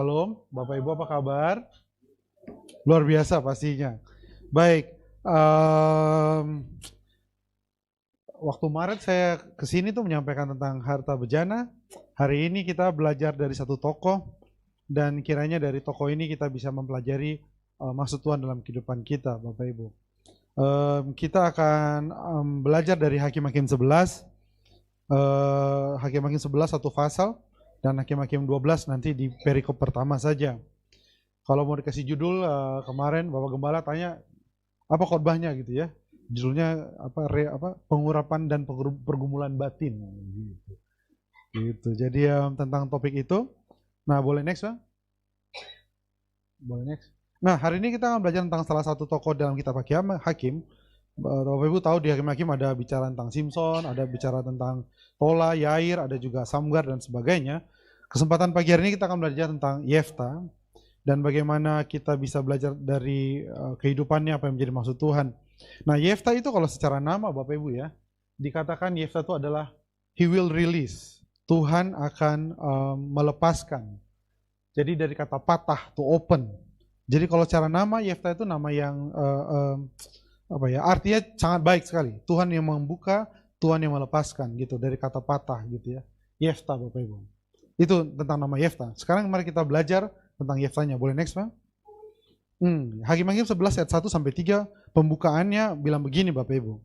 Shalom, Bapak Ibu apa kabar? Luar biasa pastinya. Baik, waktu Maret saya kesini tuh menyampaikan tentang harta bejana. Hari ini kita belajar dari satu tokoh dan kiranya dari tokoh ini kita bisa mempelajari maksud Tuhan dalam kehidupan kita, Bapak Ibu. Kita akan belajar dari Hakim-Hakim 11, Hakim-Hakim 11 satu pasal, dan Hakim-Hakim 12 nanti di perikop pertama saja. Kalau mau dikasih judul kemarin Bapak Gembala tanya apa khotbahnya gitu ya. Judulnya apa pengurapan dan pergumulan batin gitu. Gitu. Jadi tentang topik itu. Nah, boleh next, Bang? Boleh next. Nah, hari ini kita akan belajar tentang salah satu tokoh dalam kitab Hakim. Bapak Ibu tahu di Hakim-Hakim ada bicara tentang Simson, ada bicara tentang Tola, Yair, ada juga Samgar dan sebagainya. Kesempatan pagi hari ini kita akan belajar tentang Yefta dan bagaimana kita bisa belajar dari kehidupannya apa yang menjadi maksud Tuhan. Nah, Yefta itu kalau secara nama Bapak Ibu ya, dikatakan Yefta itu adalah he will release. Tuhan akan melepaskan. Jadi dari kata patah to open. Jadi kalau secara nama Yefta itu nama yang apa ya? Artinya sangat baik sekali. Tuhan yang membuka, Tuhan yang melepaskan gitu dari kata patah gitu ya. Yefta Bapak Ibu. Itu tentang nama Yefta. Sekarang mari kita belajar tentang Yeftanya. Boleh next, Bang? Hakim-Hakim 11 ayat 1 sampai 3 pembukaannya bilang begini Bapak Ibu.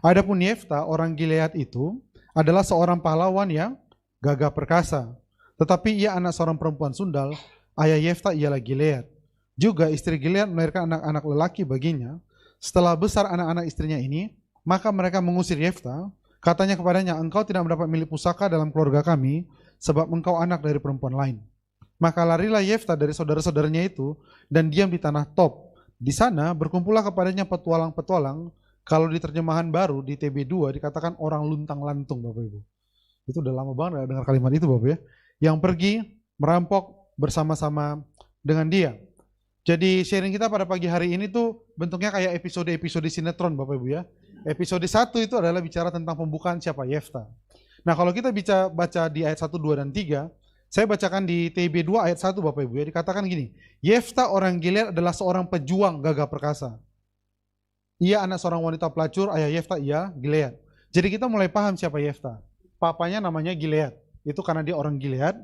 Adapun Yefta orang Gilead itu adalah seorang pahlawan yang gagah perkasa. Tetapi ia anak seorang perempuan sundal, ayah Yefta ialah Gilead. Juga istri Gilead melahirkan anak-anak lelaki baginya. Setelah besar anak-anak istrinya ini, maka mereka mengusir Yefta. Katanya kepadanya, engkau tidak mendapat milik pusaka dalam keluarga kami, sebab engkau anak dari perempuan lain. Maka larilah Yefta dari saudara-saudaranya itu dan diam di tanah Top. Di sana berkumpullah kepadanya petualang-petualang. Kalau di terjemahan baru di TB2 dikatakan orang luntang-lantung Bapak Ibu. Itu udah lama banget dengar kalimat itu Bapak ya. Yang pergi merampok bersama-sama dengan dia. Jadi sharing kita pada pagi hari ini tuh bentuknya kayak episode-episode sinetron Bapak Ibu ya. Episode 1 itu adalah bicara tentang pembukaan siapa Yefta. Nah kalau kita baca di ayat 1, 2, dan 3, saya bacakan di TB2 ayat 1 Bapak Ibu ya, dikatakan gini, Yefta orang Gilead adalah seorang pejuang gagah perkasa. Ia anak seorang wanita pelacur, ayah Yefta ia Gilead. Jadi kita mulai paham siapa Yefta. Papanya namanya Gilead, itu karena dia orang Gilead.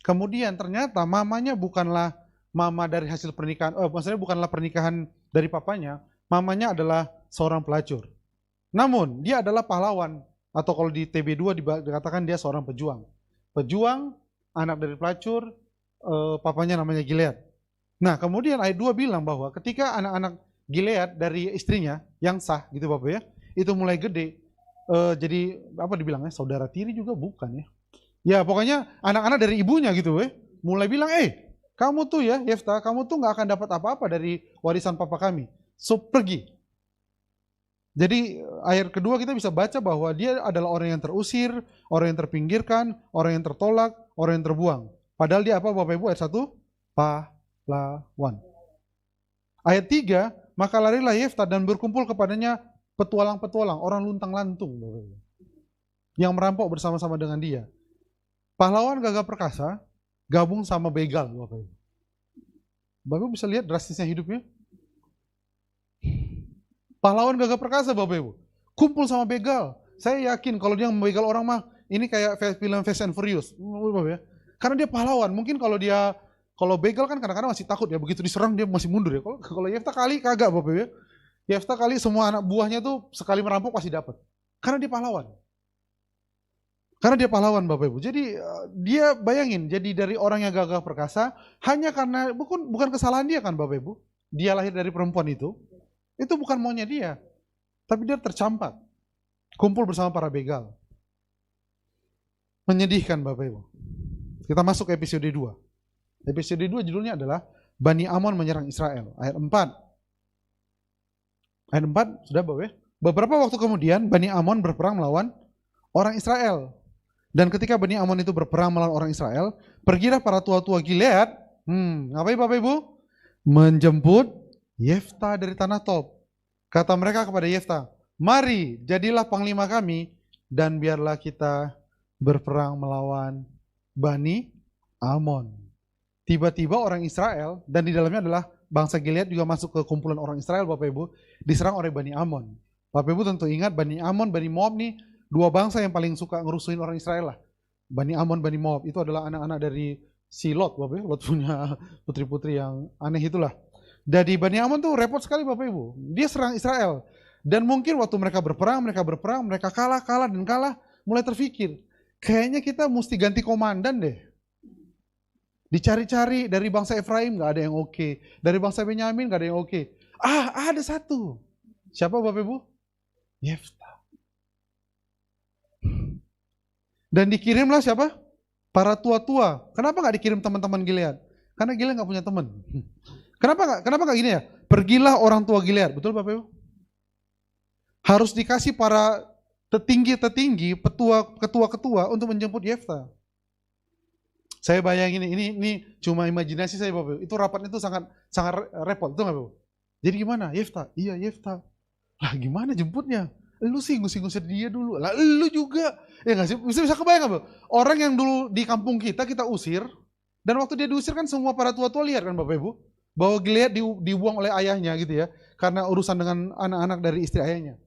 Kemudian ternyata mamanya bukanlah mama dari hasil pernikahan, maksudnya bukanlah pernikahan dari papanya, mamanya adalah seorang pelacur. Namun dia adalah pahlawan, atau kalau di TB2 dikatakan dia seorang pejuang. Pejuang, anak dari pelacur, papanya namanya Gilead. Nah, kemudian ayat 2 bilang bahwa ketika anak-anak Gilead dari istrinya yang sah gitu Bapak ya, itu mulai gede, jadi apa dibilangnya, saudara tiri juga bukan ya. Ya pokoknya anak-anak dari ibunya gitu mulai bilang, kamu tuh ya Yefta, kamu tuh gak akan dapat apa-apa dari warisan papa kami. So pergi. Jadi ayat kedua kita bisa baca bahwa dia adalah orang yang terusir, orang yang terpinggirkan, orang yang tertolak, orang yang terbuang. Padahal dia apa Bapak Ibu ayat 1? Pahlawan. Ayat 3, maka larilah Yefta dan berkumpul kepadanya petualang-petualang, orang luntang-lantung Bapak Ibu, yang merampok bersama-sama dengan dia. Pahlawan gagah perkasa gabung sama begal Bapak Ibu. Bapak Ibu bisa lihat drastisnya hidupnya. Pahlawan gagah perkasa Bapak Ibu, kumpul sama begal. Saya yakin kalau dia membegal orang mah, ini kayak film Fast and Furious. Bapak ya. Karena dia pahlawan, mungkin kalau begal kan kadang-kadang masih takut ya, begitu diserang dia masih mundur ya. Kalau Yefta kali kagak Bapak ya. Yefta kali semua anak buahnya tuh sekali merampok pasti dapat. Karena dia pahlawan. Karena dia pahlawan Bapak Ibu. Jadi dia bayangin, jadi dari orang yang gagah perkasa, hanya karena bukan kesalahan dia kan Bapak Ibu. Dia lahir dari perempuan itu bukan maunya dia. Tapi dia tercampak. Kumpul bersama para begal. Menyedihkan Bapak Ibu. Kita masuk ke episode 2. Episode 2 judulnya adalah Bani Amon menyerang Israel. Ayat 4. Ayat 4 sudah Bapak ya. Beberapa waktu kemudian Bani Amon berperang melawan orang Israel. Dan ketika Bani Amon itu berperang melawan orang Israel, pergilah para tua-tua Gilead. Ngapain Bapak Ibu? Menjemput Yefta dari tanah Top. Kata mereka kepada Yefta, mari jadilah panglima kami dan biarlah kita berperang melawan Bani Amon. Tiba-tiba orang Israel, dan di dalamnya adalah bangsa Gilead juga masuk ke kumpulan orang Israel, Bapak Ibu, diserang oleh Bani Amon. Bapak Ibu tentu ingat Bani Amon, Bani Moab nih, dua bangsa yang paling suka ngerusuhin orang Israel lah. Bani Amon, Bani Moab, itu adalah anak-anak dari si Lot, Bapak Ibu. Lot punya putri-putri yang aneh itulah. Jadi Bani Amon tuh repot sekali Bapak Ibu. Dia serang Israel. Dan mungkin waktu mereka berperang, mereka kalah, mulai terpikir, kayaknya kita mesti ganti komandan deh. Dicari-cari dari bangsa Efraim gak ada yang oke. Dari bangsa Benyamin gak ada yang oke. Ada satu. Siapa Bapak Ibu? Yefta. Dan dikirimlah siapa? Para tua-tua. Kenapa gak dikirim teman-teman Gilead? Karena Gilead gak punya teman. Kenapa gak gini ya? Pergilah orang tua Gilead. Betul Bapak Ibu? Harus dikasih para tertinggi, ketua-ketua untuk menjemput Yefta. Saya bayangin ini cuma imajinasi saya Bapak Ibu. Itu rapatnya itu sangat repot, betul nggak Bapak Ibu? Jadi gimana? Yefta? Iya Yefta. Lah gimana jemputnya? Lu sih ngusir-ngusir dia dulu. Lah lu juga. Ya nggak sih? Bisa kebayang nggak Bapak? Orang yang dulu di kampung kita usir, dan waktu dia diusir kan semua para tua-tua lihat kan Bapak Ibu, bahwa Gilead dibuang oleh ayahnya gitu ya, karena urusan dengan anak-anak dari istri ayahnya.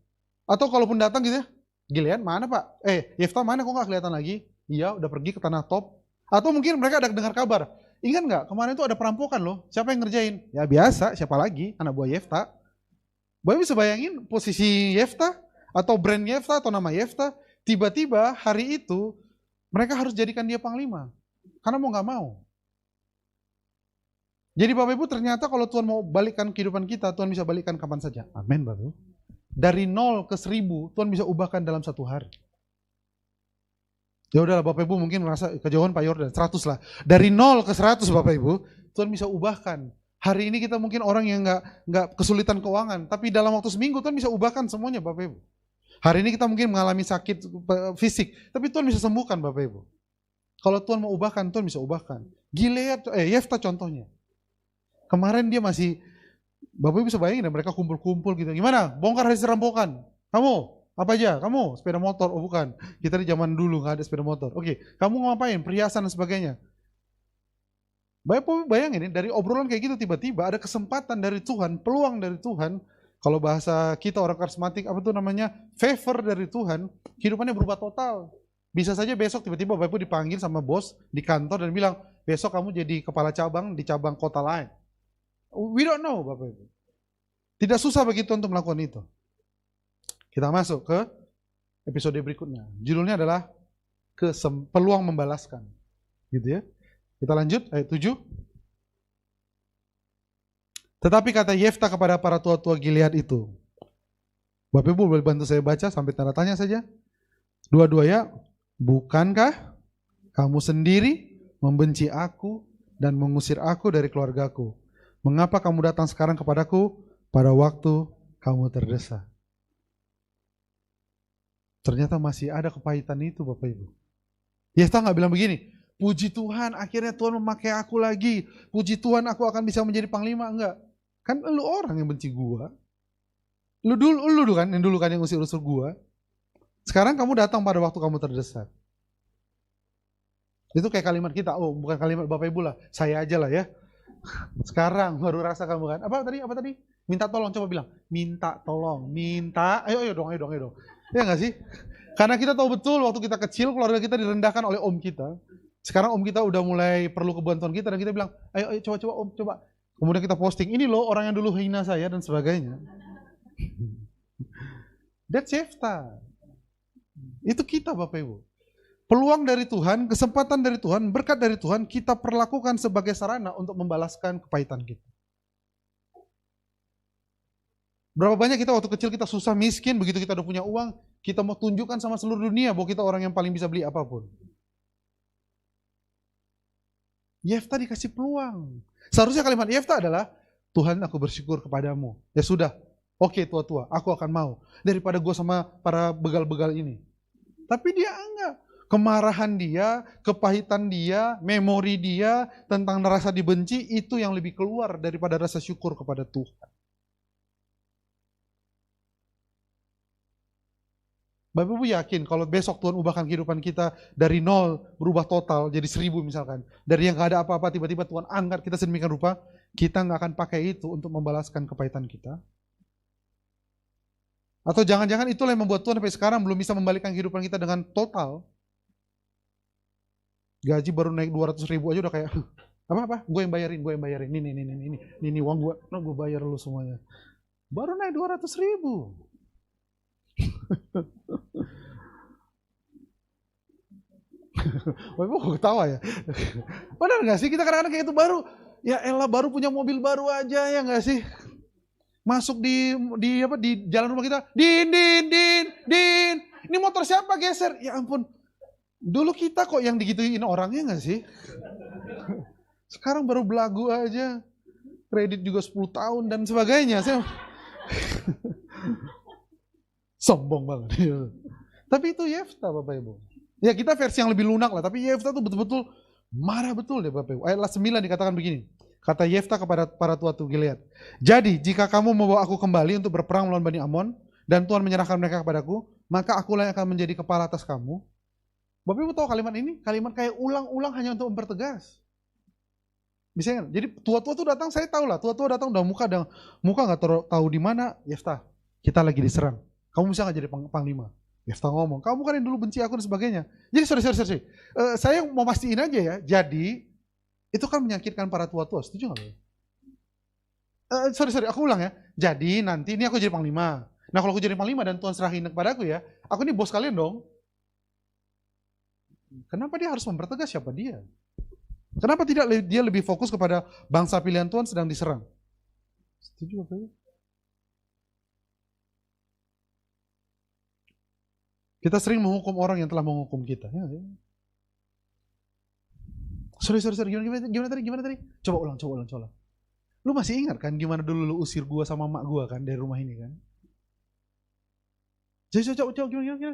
Atau kalaupun datang gitu ya, Gilead mana Pak? Yefta mana kok nggak kelihatan lagi? Iya udah pergi ke tanah Top. Atau mungkin mereka ada dengar kabar. Ingat nggak kemarin itu ada perampokan loh. Siapa yang ngerjain? Ya biasa, siapa lagi? Anak buah Yefta. Bapak bisa bayangin posisi Yefta atau brand Yefta atau nama Yefta. Tiba-tiba hari itu mereka harus jadikan dia panglima. Karena mau nggak mau. Jadi Bapak Ibu ternyata kalau Tuhan mau balikkan kehidupan kita, Tuhan bisa balikkan kapan saja. Amin Bapak Ibu. Dari 0 ke 1000, Tuhan bisa ubahkan dalam 1 hari. Ya udahlah Bapak Ibu mungkin merasa kejauhan Pak Yordan, 100 lah. Dari 0 ke 100 Bapak Ibu, Tuhan bisa ubahkan. Hari ini kita mungkin orang yang nggak kesulitan keuangan, tapi dalam waktu seminggu Tuhan bisa ubahkan semuanya Bapak Ibu. Hari ini kita mungkin mengalami sakit fisik, tapi Tuhan bisa sembuhkan Bapak Ibu. Kalau Tuhan mau ubahkan, Tuhan bisa ubahkan. Gilead, Yefta contohnya. Kemarin dia masih, Bapak Ibu bisa bayangin ya, mereka kumpul-kumpul gitu. Gimana? Bongkar hasil rampokan. Kamu, apa aja? Kamu sepeda motor? Oh bukan. Kita di zaman dulu nggak ada sepeda motor. Oke, kamu ngapain? Perhiasan dan sebagainya. Bapak Ibu bayangin dari obrolan kayak gitu tiba-tiba ada kesempatan dari Tuhan, peluang dari Tuhan. Kalau bahasa kita orang karismatik, apa tuh namanya? Favor dari Tuhan, kehidupannya berubah total. Bisa saja besok tiba-tiba Bapak Ibu dipanggil sama bos di kantor dan bilang, besok kamu jadi kepala cabang di cabang kota lain. We don't know Bapak Ibu. Tidak susah bagi Tuhan untuk melakukan itu. Kita masuk ke episode berikutnya. Judulnya adalah peluang membalaskan. Gitu ya. Kita lanjut ayat 7. Tetapi kata Yefta kepada para tua-tua Gilead itu. Bapak Ibu boleh bantu saya baca sampai tanda tanya saja. Dua-duanya, bukankah kamu sendiri membenci aku dan mengusir aku dari keluargaku? Mengapa kamu datang sekarang kepadaku pada waktu kamu terdesak? Ternyata masih ada kepahitan itu Bapak Ibu. Yefta nggak bilang begini, puji Tuhan akhirnya Tuhan memakai aku lagi. Puji Tuhan aku akan bisa menjadi panglima. Enggak. Kan lu orang yang benci gua. Lu dulu kan yang usir-usir gua. Sekarang kamu datang pada waktu kamu terdesak. Itu kayak kalimat kita, oh bukan kalimat Bapak Ibu lah, saya aja lah ya. Sekarang baru rasa kamu kan. Apa tadi? Minta tolong, coba bilang. Minta tolong, minta. Ayo dong. Ya nggak sih? Karena kita tahu betul waktu kita kecil keluarga kita direndahkan oleh om kita. Sekarang om kita udah mulai perlu kebantuan kita dan kita bilang, ayo coba om, coba. Kemudian kita posting, ini loh orang yang dulu hina saya dan sebagainya. That's Yefta. Itu kita Bapak Ibu. Peluang dari Tuhan, kesempatan dari Tuhan, berkat dari Tuhan, kita perlakukan sebagai sarana untuk membalaskan kepahitan kita. Berapa banyak kita waktu kecil kita susah miskin, begitu kita udah punya uang, kita mau tunjukkan sama seluruh dunia bahwa kita orang yang paling bisa beli apapun. Yefta dikasih peluang. Seharusnya kalimat Yefta adalah, Tuhan aku bersyukur kepadamu. Ya sudah, oke tua-tua, aku akan mau. Daripada gue sama para begal-begal ini. Tapi dia enggak. Kemarahan dia, kepahitan dia, memori dia tentang rasa dibenci, itu yang lebih keluar daripada rasa syukur kepada Tuhan. Bapak Ibu yakin kalau besok Tuhan ubahkan kehidupan kita dari 0 berubah total jadi 1000 misalkan. Dari yang gak ada apa-apa tiba-tiba Tuhan angkat kita sedemikian rupa, kita gak akan pakai itu untuk membalaskan kepahitan kita. Atau jangan-jangan itulah yang membuat Tuhan sampai sekarang belum bisa membalikkan kehidupan kita dengan total. Gaji baru naik 200.000 aja udah kayak, apa-apa, gue yang bayarin, ini uang gue bayar lu semuanya. Baru naik 200.000. Wah, kok ketawa ya? Benar nggak sih kita kadang-kadang kayak itu baru, ya elah baru punya mobil baru aja ya nggak sih? Masuk di jalan rumah kita, din, ini motor siapa geser? Ya ampun, dulu kita kok yang digituin orangnya nggak sih? Sekarang baru belagu aja, kredit juga 10 tahun dan sebagainya. Sombong banget. Tapi itu Yefta Bapak Ibu. Ya kita versi yang lebih lunak lah, tapi Yefta tuh betul-betul marah betul deh Bapak Ibu. Ayat 9 dikatakan begini. Kata Yefta kepada para tua Gilead. Jadi jika kamu membawa aku kembali untuk berperang melawan Bani Amon, dan Tuhan menyerahkan mereka kepadaku, maka akulah yang akan menjadi kepala atas kamu. Bapak Ibu tahu kalimat ini? Kalimat kayak ulang-ulang hanya untuk mempertegas. Bisa kan? Jadi tua-tua tuh datang, saya tahu lah, tua-tua datang udah muka nggak tahu di mana. Yefta, kita lagi diserang. Kamu bisa nggak jadi panglima? Yefta ngomong, kamu kan yang dulu benci aku dan sebagainya. Jadi sorry. Saya mau pastiin aja ya. Jadi itu kan menyakitkan para tua-tua. Setuju nggak? Sorry, aku ulang ya. Jadi nanti ini aku jadi panglima. Nah kalau aku jadi panglima dan Tuhan serahin kepada aku ya, aku ini bos kalian dong. Kenapa dia harus mempertegas siapa dia? Kenapa tidak dia lebih fokus kepada bangsa pilihan Tuhan sedang diserang? Setuju apa ya? Kita sering menghukum orang yang telah menghukum kita. Ya, ya. Sorry. Gimana tadi? Coba ulang. Lu masih ingat kan gimana dulu lu usir gua sama mak gua kan dari rumah ini kan? Jadi coba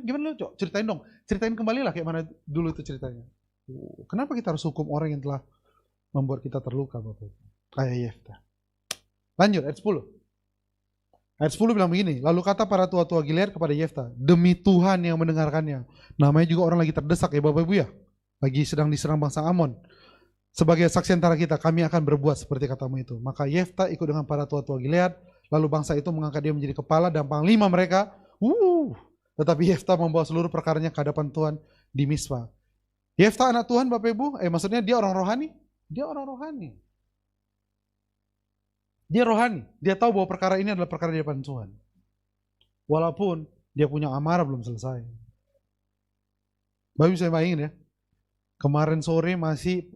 gimana lu? Coba ceritain dong. Ceritain kembali lah kayak mana dulu itu ceritanya. Kenapa kita harus hukum orang yang telah membuat kita terluka Bapak? Kayak Yefta. Lanjut ayat 10. Ayat 10 bilang begini, lalu kata para tua-tua Gilead kepada Yefta, demi Tuhan yang mendengarkannya. Namanya juga orang lagi terdesak ya Bapak Ibu ya. Lagi sedang diserang bangsa Amon. Sebagai saksi antara kita, kami akan berbuat seperti katamu itu. Maka Yefta ikut dengan para tua-tua Gilead, lalu bangsa itu mengangkat dia menjadi kepala dan panglima mereka. Tetapi Yefta membawa seluruh perkaranya ke hadapan Tuhan di Mispa. Yefta anak Tuhan Bapak Ibu, maksudnya dia orang rohani? Dia orang rohani. Dia rohani, dia tahu bahwa perkara ini adalah perkara di hadapan Tuhan. Walaupun dia punya amarah belum selesai. Bapak Ibu saya bayangin ya, kemarin sore masih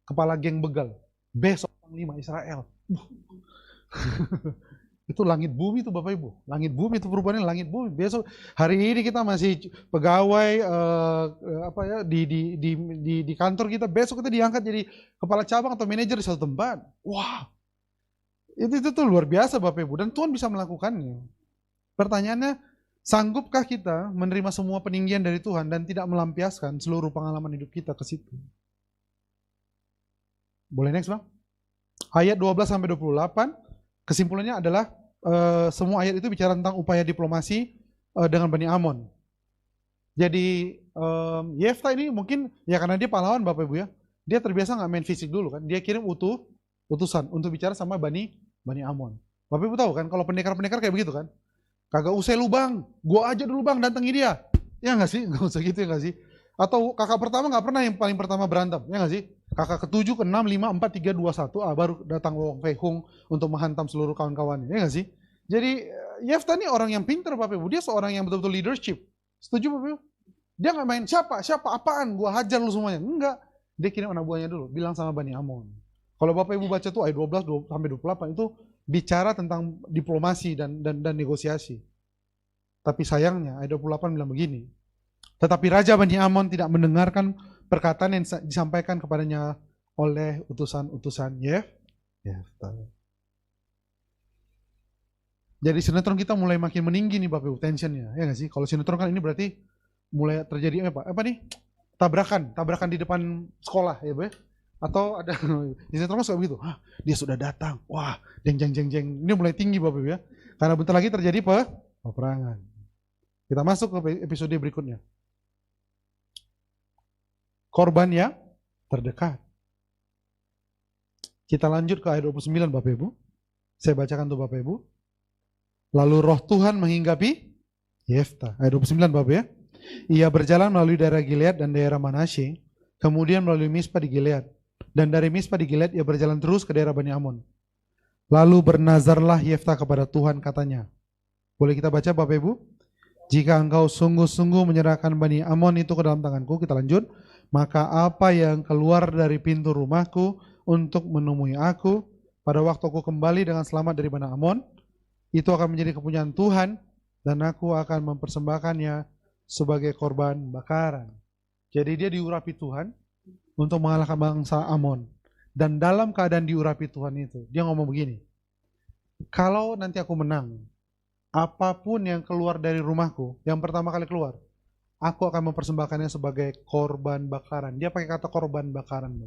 kepala geng begal, besok panglima Israel. Itu langit bumi itu Bapak Ibu, langit bumi itu perubahannya langit bumi. Besok hari ini kita masih pegawai di kantor kita, besok kita diangkat jadi kepala cabang atau manajer di satu tempat. Wah. Itu tuh luar biasa Bapak Ibu, dan Tuhan bisa melakukannya. Pertanyaannya, sanggupkah kita menerima semua peninggian dari Tuhan dan tidak melampiaskan seluruh pengalaman hidup kita ke situ? Boleh next Bang? Ayat 12-28, kesimpulannya adalah semua ayat itu bicara tentang upaya diplomasi dengan Bani Amon. Jadi Yefta ini mungkin, ya karena dia pahlawan Bapak Ibu ya, dia terbiasa nggak main fisik dulu kan, dia kirim utusan untuk bicara sama Bani Amon. Bapak Ibu tahu kan kalau pendekar-pendekar kayak begitu kan? Kagak usah lu Bang, gua aja dulu Bang datangi dia. Ya nggak sih? Nggak usah gitu ya nggak sih? Atau kakak pertama nggak pernah yang paling pertama berantem, ya nggak sih? Kakak ke-7, ke-6, 5, 4, 3, 2, 1, baru datang Wong Fei Hung untuk menghantam seluruh kawan-kawannya, ya nggak sih? Jadi Yefta ini orang yang pintar Bapak Ibu, dia seorang yang betul-betul leadership. Setuju Bapak Ibu? Dia nggak main siapa apaan, gua hajar lu semuanya. Enggak, dia kirim anak buahnya dulu, bilang sama Bani Amon. Kalau Bapak Ibu baca tuh ayat 12-28 itu bicara tentang diplomasi dan negosiasi. Tapi sayangnya ayat 28 bilang begini. Tetapi Raja Bani Amon tidak mendengarkan perkataan yang disampaikan kepadanya oleh utusan-utusan Yefta. Jadi sinetron kita mulai makin meninggi nih Bapak Ibu, tensionnya. Ya nggak sih? Kalau sinetron kan ini berarti mulai terjadi apa nih? Tabrakan di depan sekolah ya Bu ya. Atau ada di sinetron suka begitu, dia sudah datang, wah, jeng, ini mulai tinggi Bapak Ibu ya, karena bentar lagi terjadi peperangan. Kita masuk ke episode berikutnya. Korban yang terdekat. Kita lanjut ke ayat 29 Bapak Ibu. Saya bacakan tuh Bapak Ibu. Lalu roh Tuhan menghinggapi Yefta. Ayat 29 Bapak ya. Ia berjalan melalui daerah Gilead dan daerah Manasye, kemudian melalui Mispa di Gilead. Dan dari Mispa di Gilead ia berjalan terus ke daerah Bani Amon. Lalu bernazarlah Yefta kepada Tuhan, katanya. Boleh kita baca Bapak Ibu? Jika engkau sungguh-sungguh menyerahkan Bani Amon itu ke dalam tanganku, kita lanjut. Maka apa yang keluar dari pintu rumahku untuk menemui aku, pada waktu aku kembali dengan selamat dari Bani Amon, itu akan menjadi kepunyaan Tuhan, dan aku akan mempersembahkannya sebagai korban bakaran. Jadi dia diurapi Tuhan untuk mengalahkan bangsa Amon. Dan dalam keadaan diurapi Tuhan itu, dia ngomong begini, kalau nanti aku menang, apapun yang keluar dari rumahku, yang pertama kali keluar, aku akan mempersembahkannya sebagai korban bakaran. Dia pakai kata korban bakaran.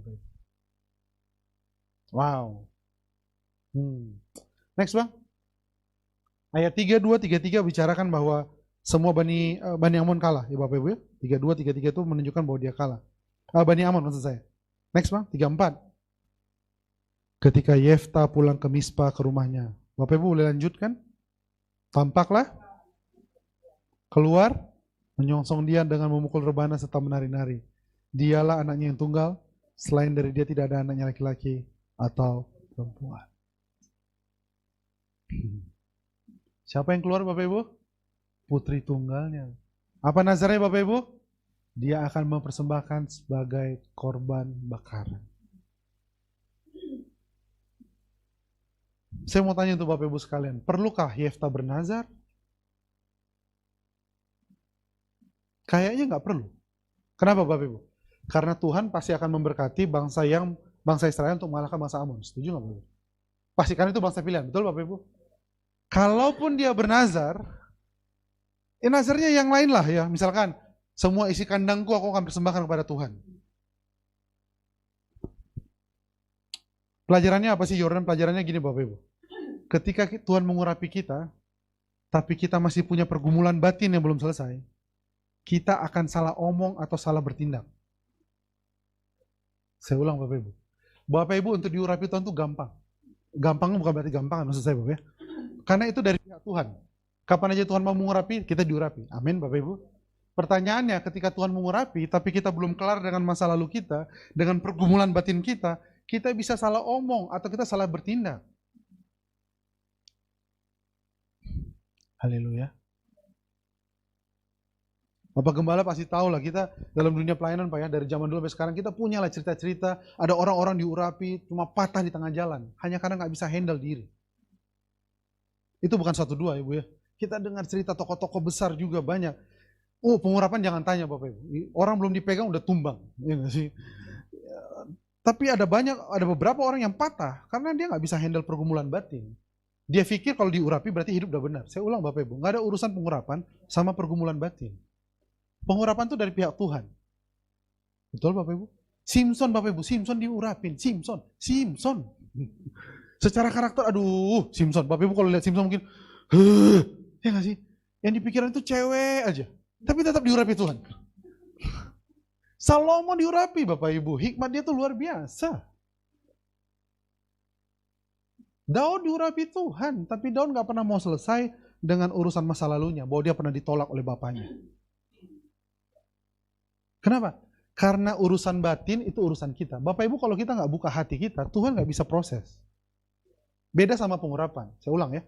Wow. Next Bang. Ayat 32-33 bicarakan bahwa semua Bani Amon kalah. Ya Bapak Ibu ya. 32-33 itu menunjukkan bahwa dia kalah. Bani Amon maksud saya. Next Bang. 34. Ketika Yefta pulang ke Mispa ke rumahnya. Bapak Ibu boleh lanjutkan? Tampaklah keluar menyongsong dia dengan memukul rebana serta menari-nari. Dialah anaknya yang tunggal. Selain dari dia tidak ada anaknya laki-laki atau perempuan. Siapa yang keluar Bapak Ibu? Putri tunggalnya. Apa nazarnya Bapak Ibu? Dia akan mempersembahkan sebagai korban bakaran. Saya mau tanya untuk Bapak Ibu sekalian, perlukah Yefta bernazar? Kayaknya nggak perlu. Kenapa Bapak Ibu? Karena Tuhan pasti akan memberkati bangsa Israel untuk mengalahkan bangsa Amon. Setuju nggak Bapak Ibu? Pastikan itu bangsa pilihan, betul Bapak Ibu? Kalaupun dia bernazar, nazarnya yang lain lah ya. Misalkan, semua isi kandangku aku akan persembahkan kepada Tuhan. Pelajarannya apa sih Jordan? Pelajarannya gini Bapak Ibu. Ketika Tuhan mengurapi kita, tapi kita masih punya pergumulan batin yang belum selesai, kita akan salah omong atau salah bertindak. Saya ulang Bapak Ibu. Bapak Ibu untuk diurapi Tuhan itu gampang. Gampang bukan berarti gampang maksud saya Bapak ya. Karena itu dari pihak Tuhan. Kapan aja Tuhan mau mengurapi, kita diurapi. Amin Bapak Ibu. Pertanyaannya ketika Tuhan mengurapi, tapi kita belum kelar dengan masa lalu kita, dengan pergumulan batin kita bisa salah omong atau kita salah bertindak. Haleluya. Bapak Gembala pasti tahu lah kita dalam dunia pelayanan Pak ya, dari zaman dulu sampai sekarang kita punya lah cerita-cerita, ada orang-orang diurapi cuma patah di tengah jalan, hanya karena nggak bisa handle diri. Itu bukan satu dua Ibu ya. Kita dengar cerita tokoh-tokoh besar juga banyak. Pengurapan jangan tanya Bapak Ibu. Orang belum dipegang udah tumbang. Ya gak sih? Tapi ada beberapa orang yang patah karena dia nggak bisa handle pergumulan batin. Dia pikir kalau diurapi berarti hidup udah benar. Saya ulang Bapak Ibu, nggak ada urusan pengurapan sama pergumulan batin. Pengurapan itu dari pihak Tuhan. Betul Bapak Ibu? Simpson Bapak Ibu, Simpson diurapin. Simpson. Secara karakter, aduh, Simpson. Bapak Ibu kalau lihat Simpson mungkin, ya nggak sih? Yang dipikiran itu cewek aja, tapi tetap diurapi Tuhan. Salomo diurapi Bapak Ibu, hikmat dia tuh luar biasa. Daud diurapi Tuhan, tapi Daud nggak pernah mau selesai dengan urusan masa lalunya, bahwa dia pernah ditolak oleh bapaknya. Kenapa? Karena urusan batin itu urusan kita. Bapak Ibu kalau kita nggak buka hati kita, Tuhan nggak bisa proses. Beda sama pengurapan. Saya ulang ya.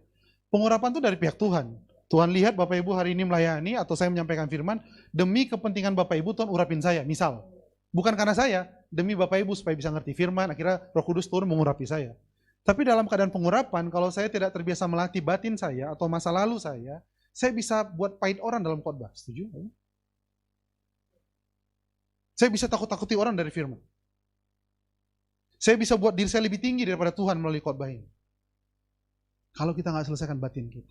Pengurapan itu dari pihak Tuhan. Tuhan lihat Bapak Ibu hari ini melayani atau saya menyampaikan firman, demi kepentingan Bapak Ibu Tuhan urapin saya. Misal, bukan karena saya, demi Bapak Ibu supaya bisa ngerti firman, akhirnya Roh Kudus turun mengurapi saya. Tapi dalam keadaan pengurapan, kalau saya tidak terbiasa melatih batin saya atau masa lalu saya bisa buat pahit orang dalam khotbah. Setuju? Saya bisa takut-takuti orang dari firman. Saya bisa buat diri saya lebih tinggi daripada Tuhan melalui khotbah ini. Kalau kita nggak selesaikan batin kita.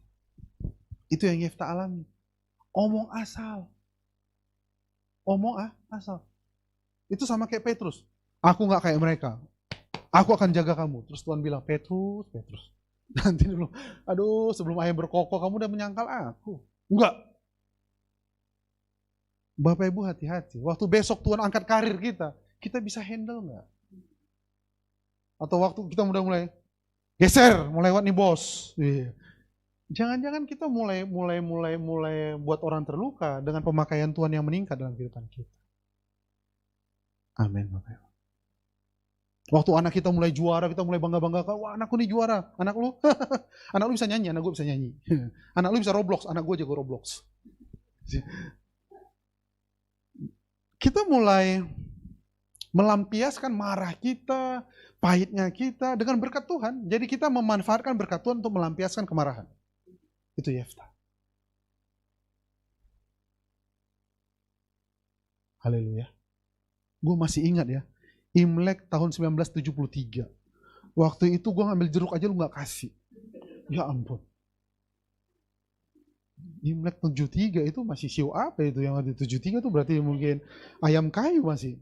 Itu yang Yefta alami. Omong asal. Asal. Itu sama kayak Petrus. Aku nggak kayak mereka. Aku akan jaga kamu. Terus Tuhan bilang, Petrus. Nanti dulu, sebelum ayam berkokok kamu udah menyangkal aku. Enggak. Bapak Ibu hati-hati. Waktu besok Tuhan angkat karir kita bisa handle nggak? Atau waktu kita mulai geser, mau lewat nih bos. Iya. Jangan-jangan kita mulai buat orang terluka dengan pemakaian Tuhan yang meningkat dalam kehidupan kita. Amin, Bapak Ibu. Waktu anak kita mulai juara, kita mulai bangga-banggakan, wah anakku nih juara, anak lu, anak lu bisa nyanyi, anak gue bisa nyanyi. Anak lu bisa Roblox, anak gue jago Roblox. Kita mulai melampiaskan marah kita, pahitnya kita dengan berkat Tuhan. Jadi kita memanfaatkan berkat Tuhan untuk melampiaskan kemarahan. Itu Yefta. Haleluya. Gue masih ingat ya, Imlek tahun 1973. Waktu itu gue ngambil jeruk aja lu gak kasih. Ya ampun. Imlek 73 itu masih siu apa itu yang ada 73 itu berarti mungkin ayam kayu masih.